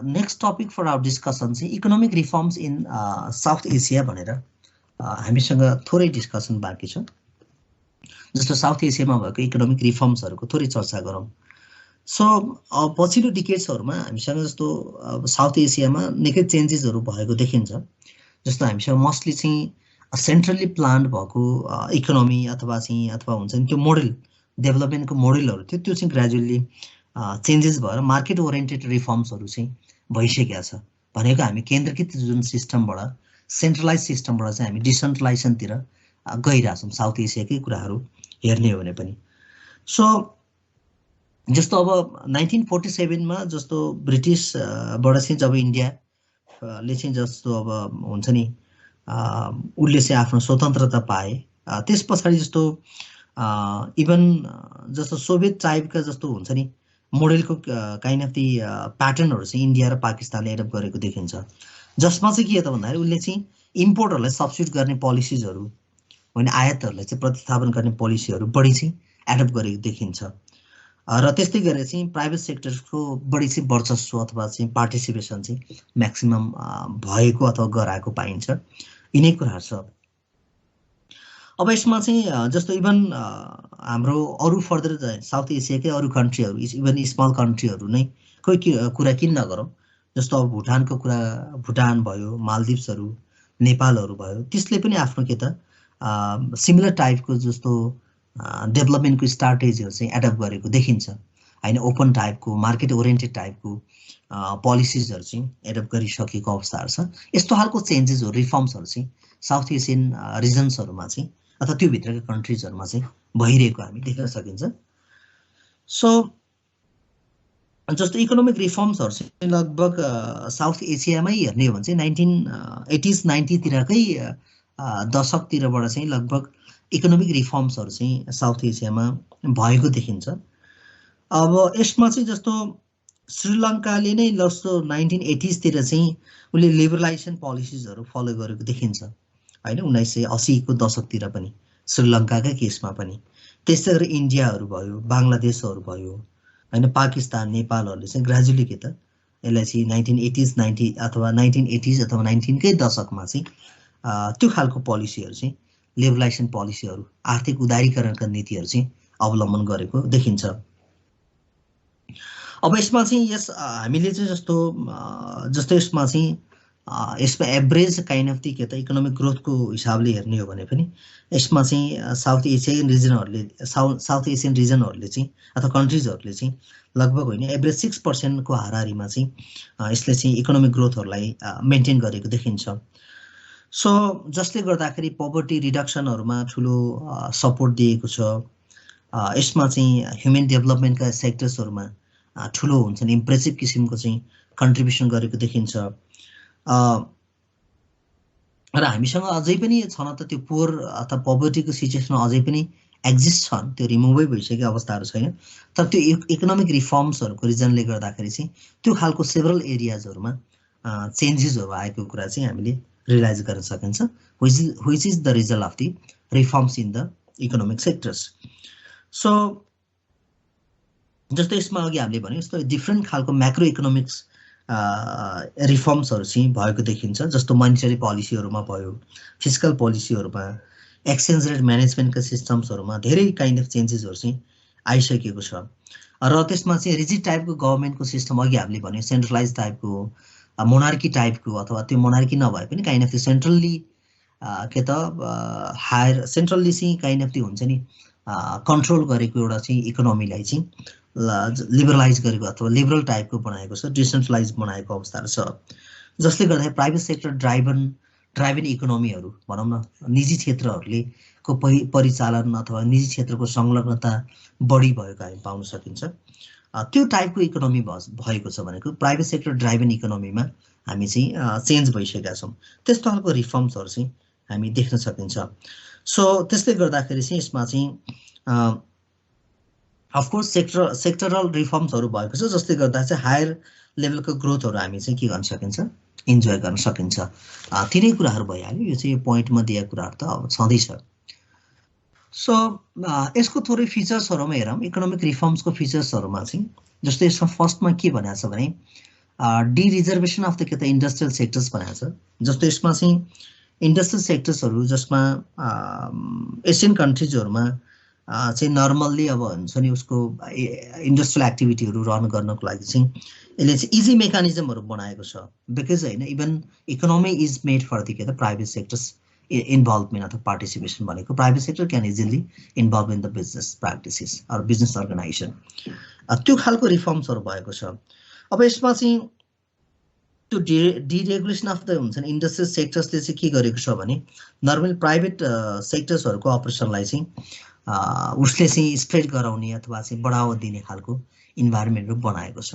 next topic for our discussion चाहिँ economic reforms in South Asia भनेर हामीसँग थोरै डिस्कसन बाँकी छ। जस्तो साउथ एसियामा भएको इकोनोमिक रिफर्म्सहरूको थोरै चर्चा गरौँ। सो पछिल्लो डिकेड्सहरूमा हामीसँग जस्तो साउथ एसियामा निकै चेन्जेसहरू भएको देखिन्छ। जस्तो हामीसँग मोस्टली चाहिँ सेन्ट्रली प्लान्ड भएको इकोनोमी अथवा हुन्छ नि त्यो मोडल डेभलपमेन्टको मोडलहरू थियो, त्यो चाहिँ ग्रेजुअली चेन्जेस भएर मार्केट ओरिएन्टेड रिफर्म्सहरू चाहिँ भइसकेको छ। भनेको हामी केन्द्रीकृत जुन सिस्टमबाट सेन्ट्रलाइज सिस्टमबाट चाहिँ हामी डिसेन्ट्रलाइजेसनतिर गइरहेछौँ साउथ एसियाकै कुराहरू हेर्ने हो भने पनि। सो जस्तो अब 1947मा जस्तो ब्रिटिसबाट चाहिँ जब इन्डियाले चाहिँ जस्तो अब हुन्छ नि उसले चाहिँ आफ्नो स्वतन्त्रता पाए, त्यस पछाडि जस्तो इभन जस्तो सोभियत टाइपका जस्तो हुन्छ नि मोडलको काइन्ड अफ दि प्याटर्नहरू चाहिँ इन्डिया र पाकिस्तानले एडप्ट गरेको देखिन्छ। जसमा चाहिँ के त भन्दाखेरि उसले चाहिँ इम्पोर्टहरूलाई सब्स्टिट्युट गर्ने पोलिसिजहरू होइन, आयातहरूलाई चाहिँ प्रतिस्थापन गर्ने पोलिसीहरू बढी चाहिँ एडप्ट गरेको देखिन्छ। र त्यस्तै गरेर चाहिँ प्राइभेट सेक्टरको बढी चाहिँ वर्चस्व अथवा चाहिँ पार्टिसिपेसन चाहिँ म्याक्सिमम भएको अथवा गराएको पाइन्छ। यिनै कुराहरू छ। अब यसमा चाहिँ जस्तो इभन हाम्रो अरू फर्दर साउथ एसियाकै अरू कन्ट्रीहरू इभन स्मल कन्ट्रीहरू नै कोही कुरा किन नगरौँ, जस्तो अब भुटानको कुरा, भुटान भयो, मालदिप्सहरू, नेपालहरू भयो, त्यसले पनि आफ्नो के त सिमिलर टाइपको जस्तो डेभलपमेन्टको स्ट्राटेजीहरू चाहिँ एडप्ट गरेको देखिन्छ होइन। ओपन टाइपको मार्केट ओरिएन्टेड टाइपको पोलिसिजहरू चाहिँ एडप्ट गरिसकेको अवस्थाहरू छ। यस्तो खालको चेन्जेसहरू रिफर्म्सहरू चाहिँ साउथ एसियन रिजन्सहरूमा चाहिँ अथवा त्यो भित्रका कन्ट्रिजहरुमा चाहिँ भइरहेको हामी देख्न सकिन्छ। सो जस्तो इकोनोमिक रिफर्म्सहरु चाहिँ लगभग साउथ एसियामै हेर्ने हो भने चाहिँ 1980s 90 तिरकै दशकतिरबाट चाहिँ लगभग इकोनोमिक रिफर्म्सहरु चाहिँ साउथ एसियामा भएको देखिन्छ। अब यसमा चाहिँ जस्तो श्रीलङ्काले नै जस्तो 1980s तिर चाहिँ उले लिबरलाइजेसन पोलिसीजहरु फलो गरेको देखिन्छ हैन। 1980 को दशकतिर पनि श्रीलङ्काकै केसमा पनि, त्यसै गरी इन्डियाहरु भयो, बांग्लादेशहरु भयो हैन, पाकिस्तान नेपालहरुले चाहिँ ग्रेजुअली के त यसलाई चाहिँ 1980s 90 अथवा 1980s अथवा 19 कै दशकमा चाहिँ त्यो खालको पोलिसीहरु चाहिँ लिबरलाइजेसन पोलिसीहरु, आर्थिक उदारीकरणका नीतिहरु चाहिँ अवलम्बन गरेको देखिन्छ। अब यसमा चाहिँ यस हामीले चाहिँ जस्तो यसमा चाहिँ यसमा एभरेज काइन्ड अफ द के त इकोनोमिक ग्रोथको हिसाबले हेर्ने हो भने पनि यसमा चाहिँ साउथ एसियन रिजनहरुले चाहिँ अथवा कन्ट्रिजहरुले चाहिँ लगभग होइन एभरेज 6% को हाराहारीमा चाहिँ यसले चाहिँ इकोनोमिक ग्रोथहरुलाई मेन्टेन गरेको देखिन्छ। सो जसले गर्दाखेरि पोभर्टी रिडक्सनहरुमा ठुलो सपोर्ट दिएको छ। यसमा चाहिँ ह्युमन डेभलपमेन्टका सेक्टर्सहरुमा ठुलो हुन्छ नि इम्प्रेसिभ किसिमको चाहिँ कन्ट्रिब्युसन गरेको देखिन्छ। र हामीसँग अझै पनि छन त त्यो पुअर अथवा पोभर्टीको सिचुएसन अझै पनि एक्जिस्ट छन्, त्यो रिमुभै भइसकेको अवस्थाहरु छैन। तर त्यो इकोनोमिक रिफर्म्सहरुको रिजनले गर्दाखेरि चाहिँ त्यो खालको सेभरल एरियाजहरुमा चेन्जेसहरु आएको कुरा चाहिँ हामीले रियलाइज गर्न सकिन्छ, which is the result of the reforms in the economic sectors. So जस्तो यसमा अघि हामीले भने जस्तो डिफरेन्ट खालको म्याक्रो इकोनोमिक्स रिफर्म्सहरु चाहिँ भएको देखिन्छ। जस्तो मनिटरी पोलिसीहरुमा भयो, फिस्कल पोलिसीहरुमा, एक्सचेन्ज रेट म्यानेजमेन्टका सिस्टम्सहरुमा धेरै काइन्ड अफ चेन्जेसहरु चाहिँ आइसकेको छ। र त्यसमा चाहिँ रिजिड टाइपको गभर्नमेन्टको सिस्टम अघि हामीले भने सेन्ट्रलाइज टाइपको मोनार्की टाइपको अथवा त्यो मोनार्की नभए पनि काइन्ड अफ सेन्ट्रल्ली के त हायर सेन्ट्रल्ली चाहिँ काइन्ड अफ त्यो हुन्छ नि कन्ट्रोल गरेको एउटा चाहिँ इकोनोमीलाई चाहिँ लिबरलाइज गरेको अथवा लिबरल टाइपको बनाएको छ, डिसेन्ट्रलाइज बनाएको अवस्थाहरु छ। जसले गर्दा प्राइभेट सेक्टर ड्राइभन इकोनोमीहरु भनौं न निजी क्षेत्रहरुले को परिचालन अथवा निजी क्षेत्रको संलग्नता बढी भएको हामी पाउन सकिन्छ। त्यो टाइपको इकोनोमी भएको छ भनेको प्राइभेट सेक्टर ड्राइभन इकोनोमीमा हामी चाहिँ चेन्ज भइसकेका छौं। त्यस्तो खालको रिफर्म्सहरु चाहिँ हामी देख्न सकिन्छ। सो त्यसले गर्दाखेरि चाहिँ यसमा चाहिँ अफ कोर्स सेक्टरल रिफर्म्सहरु भएको छ, जसले गर्दा चाहिँ हायर लेभलको ग्रोथहरु हामी चाहिँ के गर्न सकिन्छ, इन्जोय गर्न सकिन्छ। तिनै कुराहरु भइहाल्यो, यो चाहिँ यो पोइन्टमा दिएको कुराहरु त अब छँदैछ। सो यसको थोरै फिचर्सहरुमा हेरौं इकोनोमिक रिफर्म्सको फिचर्सहरुमा चाहिँ। जस्तो यसमा फर्स्टमा के भनेको छ भने डी रिजर्भेसन अफ द के त इन्डस्ट्रियल सेक्टर्स भनेको छ। जस्तो यसमा चाहिँ इन्डस्ट्रियल सेक्टर्सहरु जसमा एसियन कन्ट्रिजहरुमा चाहिँ नर्मल्ली अब हुन्छ नि उसको इन्डस्ट्रियल एक्टिभिटीहरु रन गर्नको लागि चाहिँ यसले चाहिँ इजी मेकानिजमहरु बनाएको छ। बिकज हैन even economy is made for the के त प्राइभेट सेक्टर्स इन्भल्भमेन्ट अथवा पार्टिसिपेसन भनेको private sector can easily involve in the business practices or business organisation. त्यो खालको रिफर्म्सहरु भएको छ। अब यसमा चाहिँ त्यो डिरेगुलेसन अफ द हुन्छ नि इन्डस्ट्रियल सेक्टर्सले चाहिँ के गरेको छ भने नर्मली प्राइभेट सेक्टर्सहरुको अपरेसनलाई चाहिँ उसले चाहिँ स्प्रेड गराउने अथवा चाहिँ बढावा दिने खालको इन्भाइरोमेन्टहरु बनाएको छ।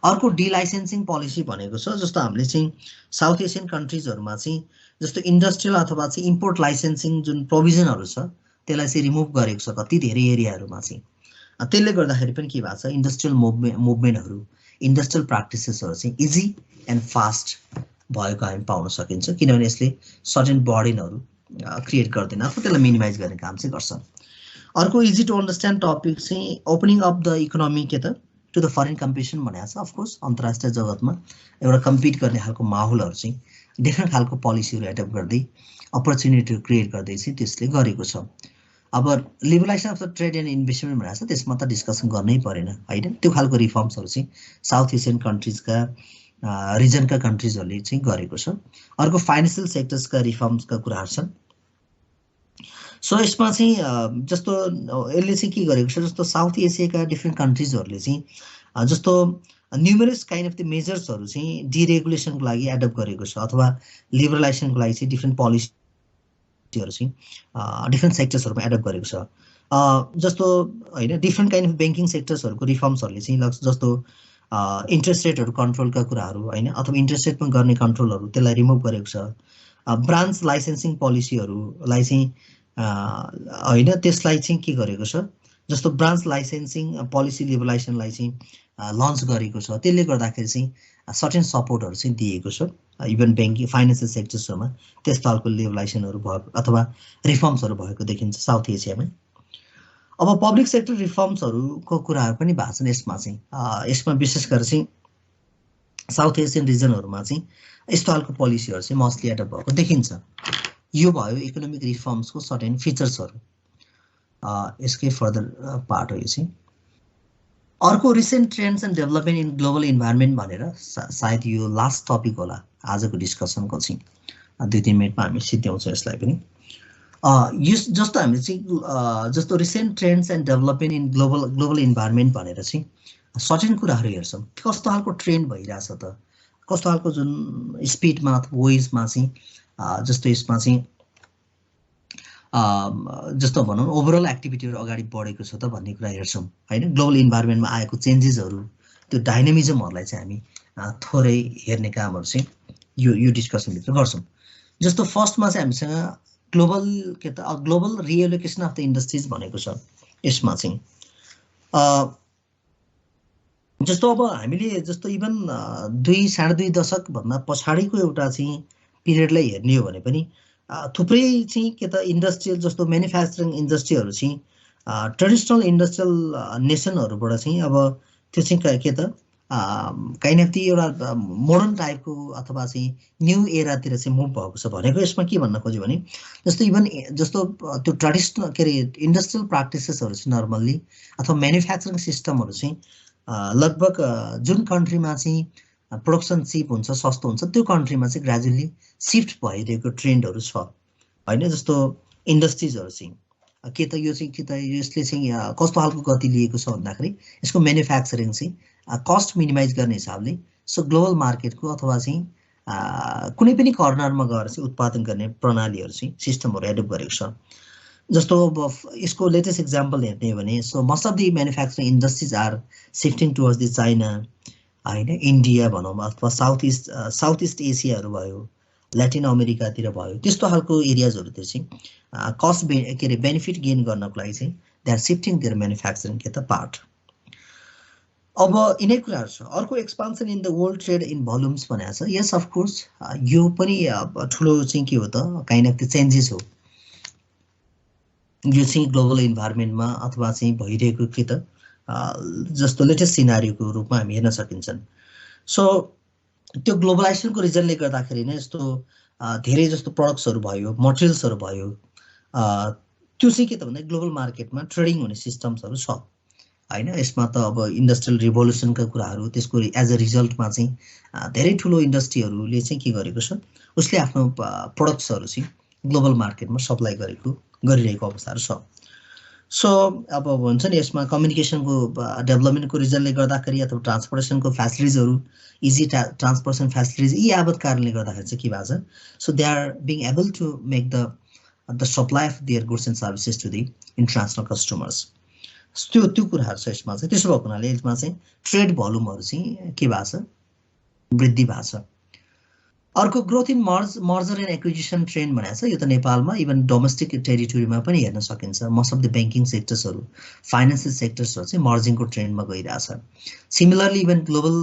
अर्को डिलाइसेन्सिङ पोलिसी भनेको छ। जस्तो हामीले चाहिँ साउथ एसियन कन्ट्रिजहरुमा चाहिँ जस्तो इन्डस्ट्रियल अथवा चाहिँ इम्पोर्ट लाइसेन्सिङ जुन प्रोभिजनहरु छ त्यसलाई चाहिँ रिमुभ गरेको छ कति धेरै एरियाहरुमा चाहिँ। त्यसले गर्दाखेरि पनि के भएको छ इन्डस्ट्रियल मुभमेन्टहरु इन्डस्ट्रियल प्र्याक्टिसेसहरु चाहिँ इजी एन्ड फास्ट भएको हामी पाउन सकिन्छ, किनभने यसले सर्टेन बर्डनहरु क्रिएट गर्दैन अथवा त्यसलाई मिनिमाइज गर्ने काम चाहिँ गर्छ। अर्को इजी टु अन्डरस्ट्यान्ड टपिक चाहिँ ओपनिङ अफ द इकोनोमी के त टु द फरेन कम्पिटिसन भनेको छ। अफकोर्स अन्तर्राष्ट्रिय जगतमा एउटा कम्पिट गर्ने खालको माहौलहरु चाहिँ डिफ्रेन्ट खालको पोलिसीहरु एडप्ट गर्दै अपर्च्युनिटी क्रिएट गर्दै चाहिँ त्यसले गरेको छ। अब liberalisation of the trade and investment भनेको छ, त्यसमा त डिस्कसन गर्नै परेन हैन। त्यो खालको रिफर्म्सहरु चाहिँ साउथ एसियन कन्ट्रिजका रिजनका कन्ट्रिजहरुले चाहिँ गरेको छ। अर्को फाइनान्शियल सेक्टर्सका रिफर्म्सका कुराहरु छन्। सो यसमा चाहिँ जस्तो यसले चाहिँ के गरेको छ जस्तो साउथ एसियाका डिफ्रेन्ट कन्ट्रिजहरुले चाहिँ जस्तो न्युमरस काइन्ड अफ द मेजर्सहरु चाहिँ डिरेगुलेसनको लागि एडप्ट गरेको छ अथवा लिबरलाइजेसनको लागि चाहिँ डिफ्रेन्ट पोलिसी चाहिँ डिफ्रेन्ट सेक्टर्सहरुमा एडप्ट गरेको छ। जस्तो हैन डिफ्रेन्ट काइन्ड अफ बैंकिङ सेक्टर्सहरुको रिफर्म्सहरुले चाहिँ जस्तो इन्ट्रेस्ट रेटहरु कन्ट्रोलका कुराहरु हैन अथवा इन्ट्रेस्ट रेटमा गर्ने कन्ट्रोलहरु त्यसलाई रिमुभ गरेको छ। ब्रान्च लाइसेन्सिङ पोलिसीहरुलाई चाहिँ हैन त्यसलाई चाहिँ के गरेको छ जस्तो ब्रान्च लाइसेन्सिङ पोलिसी लिबरलाइजेसनलाई चाहिँ लन्च गरेको छ। त्यसले गर्दाखेरि चाहिँ सर्टेन सपोर्टहरु चाहिँ दिएको छ। इभन बैंकिङ फाइनान्शियल सेक्टर्सहरुमा त्यस खालको लिबरलाइजेसनहरु भएको अथवा रिफर्म्सहरु भएको देखिन्छ साउथ एसियामा। अब पब्लिक सेक्टर रिफर्म्सहरुको कुराहरु पनि भएको छन् यसमा चाहिँ। यसमा विशेष गरेर चाहिँ साउथ एसियन रिजनहरुमा चाहिँ यस्तो खालको पोलिसीहरु चाहिँ मोस्टली एडप्ट भएको देखिन्छ। यो भयो इकोनोमिक रिफर्म्सको सर्टेन फिचर्सहरु। यसकै फर्दर पार्ट हो यो चाहिँ। अर्को recent trends and development in global environment भनेर सायद यो लास्ट टपिक होला आजको डिस्कसनको चाहिँ। 2-3 मिनेटमा हामी सिद्ध्याउँछौँ यसलाई पनि। यो जस्तो हामीले चाहिँ जस्तो recent trends and development in global environment भनेर चाहिँ सर्टेन कुराहरु हेर्छौँ। कस्तो खालको ट्रेन्ड भइरहेछ त, कस्तो खालको जुन स्पिडमा अथवा वेजमा चाहिँ जस्तो यसमा चाहिँ जस्तो भनौँ ओभरअल एक्टिभिटीहरु अगाडि बढेको छ त भन्ने कुरा हेर्छौँ हैन। ग्लोबल इन्भाइरोमेन्टमा आएको चेन्जेसहरु त्यो डाइनामिजमहरुलाई चाहिँ हामी थोरै हेर्ने कामहरु चाहिँ यो डिस्कसन भित्र गर्छौँ। जस्तो फर्स्टमा चाहिँ हामीसँग ग्लोबल रिएलोकेसन अफ द इन्डस्ट्रिज भनेको छ। यसमा चाहिँ जस्तो अब हामीले जस्तो इभन 2-2.5 दशक भन्दा पछाडिको एउटा चाहिँ पिरियडलाई हेर्ने हो भने पनि थुप्रै चाहिँ के त इन्डस्ट्रियल जस्तो म्यानुफ्याक्चरिङ इन्डस्ट्रीहरु चाहिँ ट्रेडिसनल इन्डस्ट्रियल नेसनहरुबाट चाहिँ अब त्यो चाहिँ के त काइन्ड अफ दी एउटा मोडर्न टाइपको अथवा चाहिँ न्यू एरातिर चाहिँ मुभ भएको छ भनेको। यसमा के भन्न खोज्यो भने जस्तो इभन जस्तो त्यो ट्रेडिसनल के अरे इन्डस्ट्रियल प्र्याक्टिसेसहरु चाहिँ नर्मल्ली अथवा म्यानुफ्याक्चरिङ सिस्टमहरु चाहिँ लगभग जुन कन्ट्रीमा चाहिँ प्रोडक्सन चिप हुन्छ सस्तो हुन्छ त्यो कन्ट्रीमा चाहिँ ग्रेजुअली शिफ्ट भइरहेको ट्रेन्डहरु छ हैन। जस्तो इन्डस्ट्रिजहरु चाहिँ के त यो चाहिँ के त यसले चाहिँ कस्तो खालको गति लिएको छ भन्दाखेरि यसको म्यानुफ्याक्चरिङ चाहिँ कस्ट मिनिमाइज गर्ने हिसाबले सो ग्लोबल मार्केटको अथवा चाहिँ कुनै पनि कर्नरमा गएर चाहिँ उत्पादन गर्ने प्रणालीहरु चाहिँ सिस्टमहरु एडप्ट गरेको छ। जस्तो यसको लेटेस्ट एक्जाम्पल हेर्ने हो भने so most of the manufacturing industries are shifting towards the China हैन, इन्डिया भनौँ अथवा साउथ इस्ट एसियाहरु भयो, ल्याटिन अमेरिकातिर भयो, त्यस्तो खालको एरियाजहरुतिर चाहिँ कस्ट के अरे बेनिफिट गेन गर्नको लागि चाहिँ they are shifting their manufacturing के त पार्ट। अब यिनै कुराहरु छ। अर्को expansion in the world trade in volumes भनेको छ। यस अफ कोर्स यो पनि ठुलो चाहिँ के हो त काइन्ड अफ द चेन्जेस हो। यो चाहिँ ग्लोबल इन्भाइरोमेन्टमा अथवा चाहिँ भइरहेको के त जस्तो लेटेस्ट सिनारियोको रूपमा हामी हेर्न सकिन्छन्। सो त्यो ग्लोबलाइजेसनको रिजनले गर्दाखेरि नै यस्तो धेरै जस्तो प्रोडक्ट्सहरु भयो, मटेरियल्सहरु भयो, त्यो चाहिँ के त भन्दा ग्लोबल मार्केटमा ट्रेडिङ हुने सिस्टम्सहरु छ हैन। यसमा त अब इन्डस्ट्रियल रिभोल्युसनका कुराहरु त्यसको एज अ रिजल्टमा चाहिँ धेरै ठुलो इन्डस्ट्रीहरुले चाहिँ के गरेको छ उसले आफ्नो प्रोडक्ट्सहरु चाहिँ ग्लोबल मार्केटमा सप्लाई गरिरहेको अवस्थाहरु छ। सो अब भन्छ नि यसमा कम्युनिकेसनको डेभलपमेन्टको रिजनले गर्दाखेरि अथवा ट्रान्सपोर्टेसनको फ्यासिलिटिजहरु इजी ट्रान्सपोर्टेसन फ्यासिलिटिज यी यावत कारणले गर्दाखेरि चाहिँ के भएको छ so they are being able to make the supply of their goods and services to the international customers. त्यो कुराहरु छ यसमा चाहिँ। त्यसो भएको हुनाले यसमा चाहिँ ट्रेड भोल्युमहरु चाहिँ के भएको छ वृद्धि भएको छ। अर्को growth in merger and acquisition trend भनेको छ। यो त नेपालमा इभन डोमेस्टिक टेरिटोरीमा पनि हेर्न सकिन्छ। मोस्ट अफ द बैंकिङ सेक्टर्सहरु फाइनान्शियल सेक्टर्सहरु चाहिँ मर्जिङको ट्रेन्डमा गइरहेछ। Similarly even global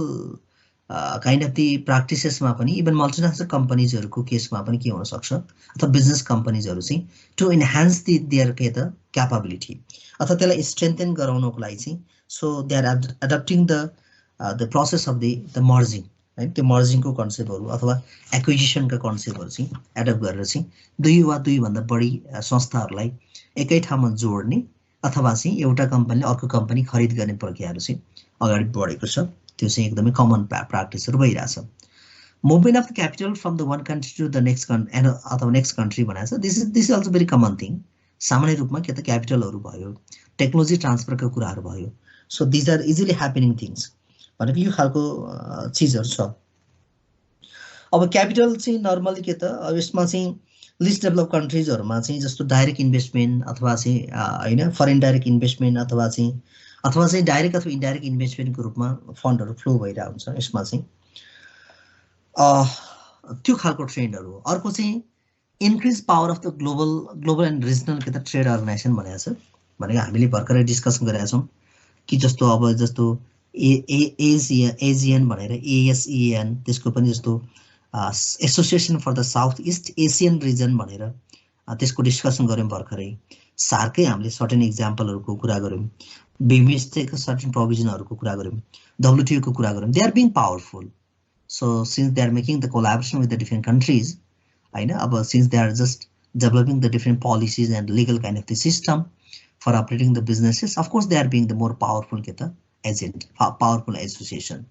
kind of the प्र्याक्टिसेसमा पनि इभन मल्टिनेसनल कम्पनीजहरुको केसमा पनि के हुन सक्छ अथवा बिजनेस कम्पनीजहरु चाहिँ टु इन्हान्स देयर के त क्यापेबिलिटी अथवा त्यसलाई स्ट्रेन्थेन गराउनको लागि चाहिँ so they are adopting the process of the merging है। त्यो मर्जिङको कन्सेप्टहरु अथवा एक्विजिसनका कन्सेप्टहरु चाहिँ एडप्ट गरेर चाहिँ दुई वा दुई भन्दा बढी संस्थाहरुलाई एकै ठाउँमा जोड्ने अथवा चाहिँ एउटा कम्पनीले अर्को कम्पनी खरिद गर्ने प्रक्रियाहरु चाहिँ अगाडि बढेको छ। त्यो चाहिँ एकदमै कमन प्र्याक्टिसहरु भइरहेछ। Movement of the capital from the one country to the next अथवा नेक्स्ट कन्ट्री भनेको छ। This is also very common thing. सामान्य रूपमा के त क्यापिटलहरु भयो, टेक्नोलोजी ट्रान्सफरका कुराहरु भयो। So these are easily happening things भनेको यो खालको चिजहरु छ। अब क्यापिटल चाहिँ नर्मली के त अब यसमा चाहिँ लिस्ट डेभलप कन्ट्रिजहरुमा चाहिँ जस्तो डाइरेक्ट इन्भेस्टमेन्ट अथवा चाहिँ हैन फरेन डाइरेक्ट इन्भेस्टमेन्ट अथवा चाहिँ डाइरेक्ट अथवा इन्डाइरेक्ट इन्भेस्टमेन्टको रूपमा फन्डहरु फ्लो भइरहेको हुन्छ यसमा चाहिँ त्यो खालको ट्रेन्डहरु हो। अर्को चाहिँ increase power of the global and regional के त ट्रेड अर्गनाइजेसन भनेको छ भनेको हामीले भर्खरै डिस्कसन गरेका छौं कि जस्तो एजियन भनेर ASEAN त्यसको पनि जस्तो association for the south east Asian region भनेर त्यसको डिस्कसन गर्यौं भर्खरै। सार्कै हामीले सर्टेन एक्जाम्पलहरुको कुरा गर्यौं, बिमस्टेकको सर्टेन प्रोभिजनहरुको कुरा गर्यौं, WTO को कुरा गर्यौं। They are being powerful, so since they are making the collaboration with the different countries हैन, अब since they are just developing the different policies and legal kind of the system for operating the businesses, of course they are being the more powerful के त agent, powerful association.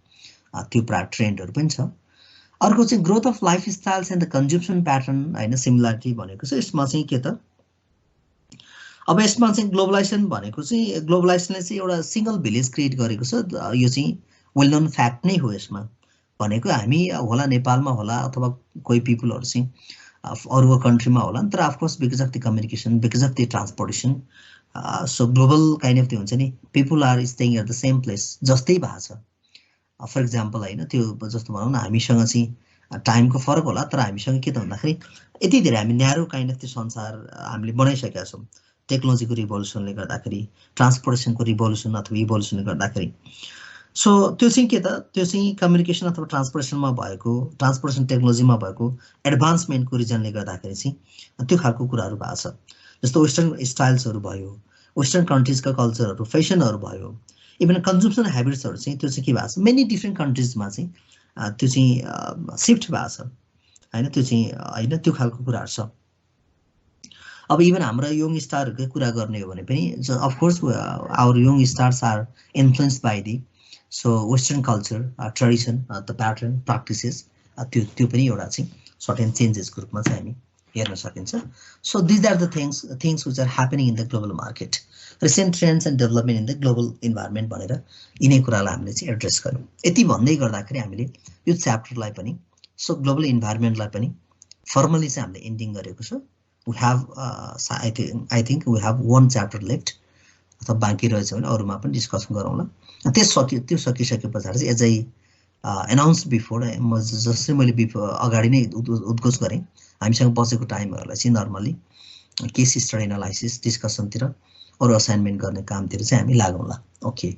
त्यो ट्रेन्डहरु पनि छ। अर्को चाहिँ growth of lifestyles and the consumption pattern हैन, similarity भनेको छ यसमा चाहिँ के त अब यसमा चाहिँ ग्लोबलाइजेसन भनेको चाहिँ ग्लोबलाइजेसनले चाहिँ एउटा सिंगल भिलेज क्रिएट गरेको छ। यो चाहिँ वेल नोन फ्याक्ट नै हो। यसमा भनेको हामी होला नेपालमा होला अथवा कोही पिपलहरु चाहिँ अरू कन्ट्रीमा होला, तर of course because of the communication, because of the transportation, so global kind of त्यो हुन्छ नि, people are staying at the same place जस्तै भएको छ। फर एक्जाम्पल हैन, त्यो जस्तो भनौं न हामीसँग चाहिँ टाइमको फरक होला, तर हामीसँग के त भन्दाखेरि यति धेरै हामी न्यारो काइन्ड अफ त्यो संसार हामीले बनाइसकेका छौं टेक्नोलोजीको रिभोल्युसनले गर्दाखेरि, ट्रान्सपोर्टेसनको रिभोल्युसन अथवा इभोल्युसनले गर्दाखेरि। सो त्यो चाहिँ के त, त्यो चाहिँ कम्युनिकेसन अथवा ट्रान्सपोर्टेसनमा भएको, ट्रान्सपोर्टेसन टेक्नोलोजीमा भएको एडभान्समेन्टको रिजनले गर्दाखेरि चाहिँ त्यो खालको कुराहरु भएको छ। जस्तो वेस्टर्न स्टाइल्सहरु भयो, वेस्टर्न कन्ट्रीजका कल्चरहरु, फेसनहरु भयो, इभन कन्ज्युम्सन ह्याबिट्सहरु चाहिँ त्यो चाहिँ के भएको छ, मेनी डिफरेन्ट कन्ट्रीजमा चाहिँ त्यो चाहिँ शिफ्ट भएको छ हैन। त्यो चाहिँ हैन त्यो खालको कुराहरु छ। अब इभन हाम्रो यङ स्टारहरुकै कुरा गर्ने हो भने पनि of course our young stars are influenced by the so western culture, tradition, the pattern, practices, त्यो पनि एउटा चाहिँ सर्टेन चेन्जेसको रूपमा चाहिँ हामी हेर्न सकिन्छ। So these are the things which are happening in the global market, recent trends and development in the global environment भनेर यिनै कुरालाई हामीले चाहिँ एड्रेस गर्यौं। यति भन्दै गर्दाखेरि हामीले यो च्याप्टरलाई पनि, सो ग्लोबल इन्भाइरोमेन्टलाई पनि फर्मली चाहिँ हामीले एन्डिङ गरेको छ। We have I think we have one chapter left, अथवा बाँकी रहेछ भने अरूमा पनि डिस्कसन गरौँला। त्यो सकिसके पछाडि चाहिँ एज आई एनाउन्स बिफोर, म जसरी मैले अगाडि नै उद्घोष गरेँ, हामीसँग बसेको टाइमहरूलाई चाहिँ नर्मली केस स्टडी एनालाइसिस, डिस्कसनतिर, अरू असाइनमेन्ट गर्ने कामतिर चाहिँ हामी लागौँला। ओके।